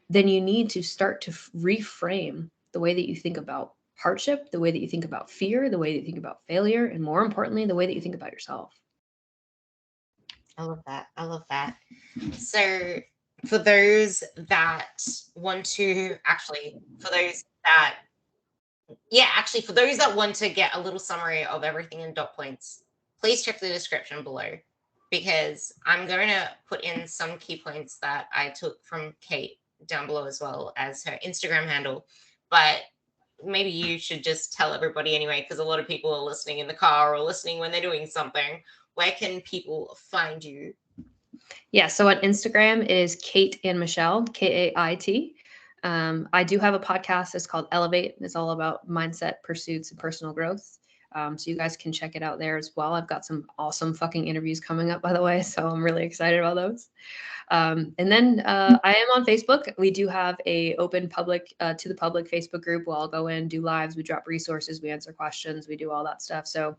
B: then you need to start to reframe the way that you think about hardship, the way that you think about fear, the way that you think about failure, and more importantly, the way that you think about yourself.
A: I love that. I love that. So, for those that want to for those that want to get a little summary of everything in dot points, please check the description below, because I'm going to put in some key points that I took from Kait down below, as well as her Instagram handle. But maybe you should just tell everybody anyway, because a lot of people are listening in the car or listening when they're doing something. Where can people find you?
B: Yeah, so on Instagram it is Kait and Michelle, Kait. I do have a podcast. It's called Elevate. It's all about mindset, pursuits, and personal growth. So you guys can check it out there as well. I've got some awesome fucking interviews coming up, by the way. So I'm really excited about those. And then I am on Facebook. We do have a open public to the public Facebook group. We'll all go in, do lives, we drop resources, we answer questions, we do all that stuff. So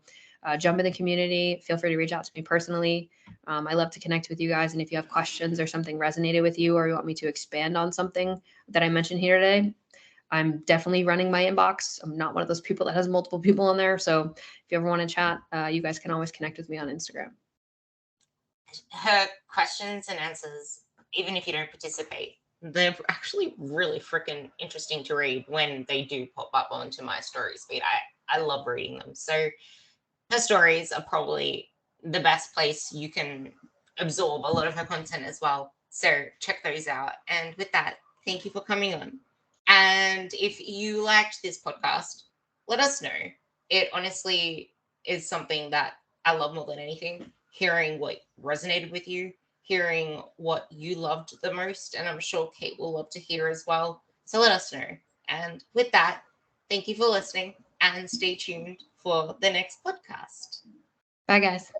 B: jump in the community. Feel free to reach out to me personally. I love to connect with you guys. And if you have questions or something resonated with you, or you want me to expand on something that I mentioned here today, I'm definitely running my inbox. I'm not one of those people that has multiple people on there. So if you ever want to chat, you guys can always connect with me on Instagram.
A: Her questions and answers, even if you don't participate, they're actually really freaking interesting to read when they do pop up onto my stories feed. I love reading them. So her stories are probably the best place you can absorb a lot of her content as well. So check those out. And with that, thank you for coming on. And if you liked this podcast, let us know. It honestly is something that I love more than anything. Hearing what resonated with you, hearing what you loved the most. And I'm sure Kait will love to hear as well. So let us know. And with that, thank you for listening, and stay tuned for the next podcast.
B: Bye, guys.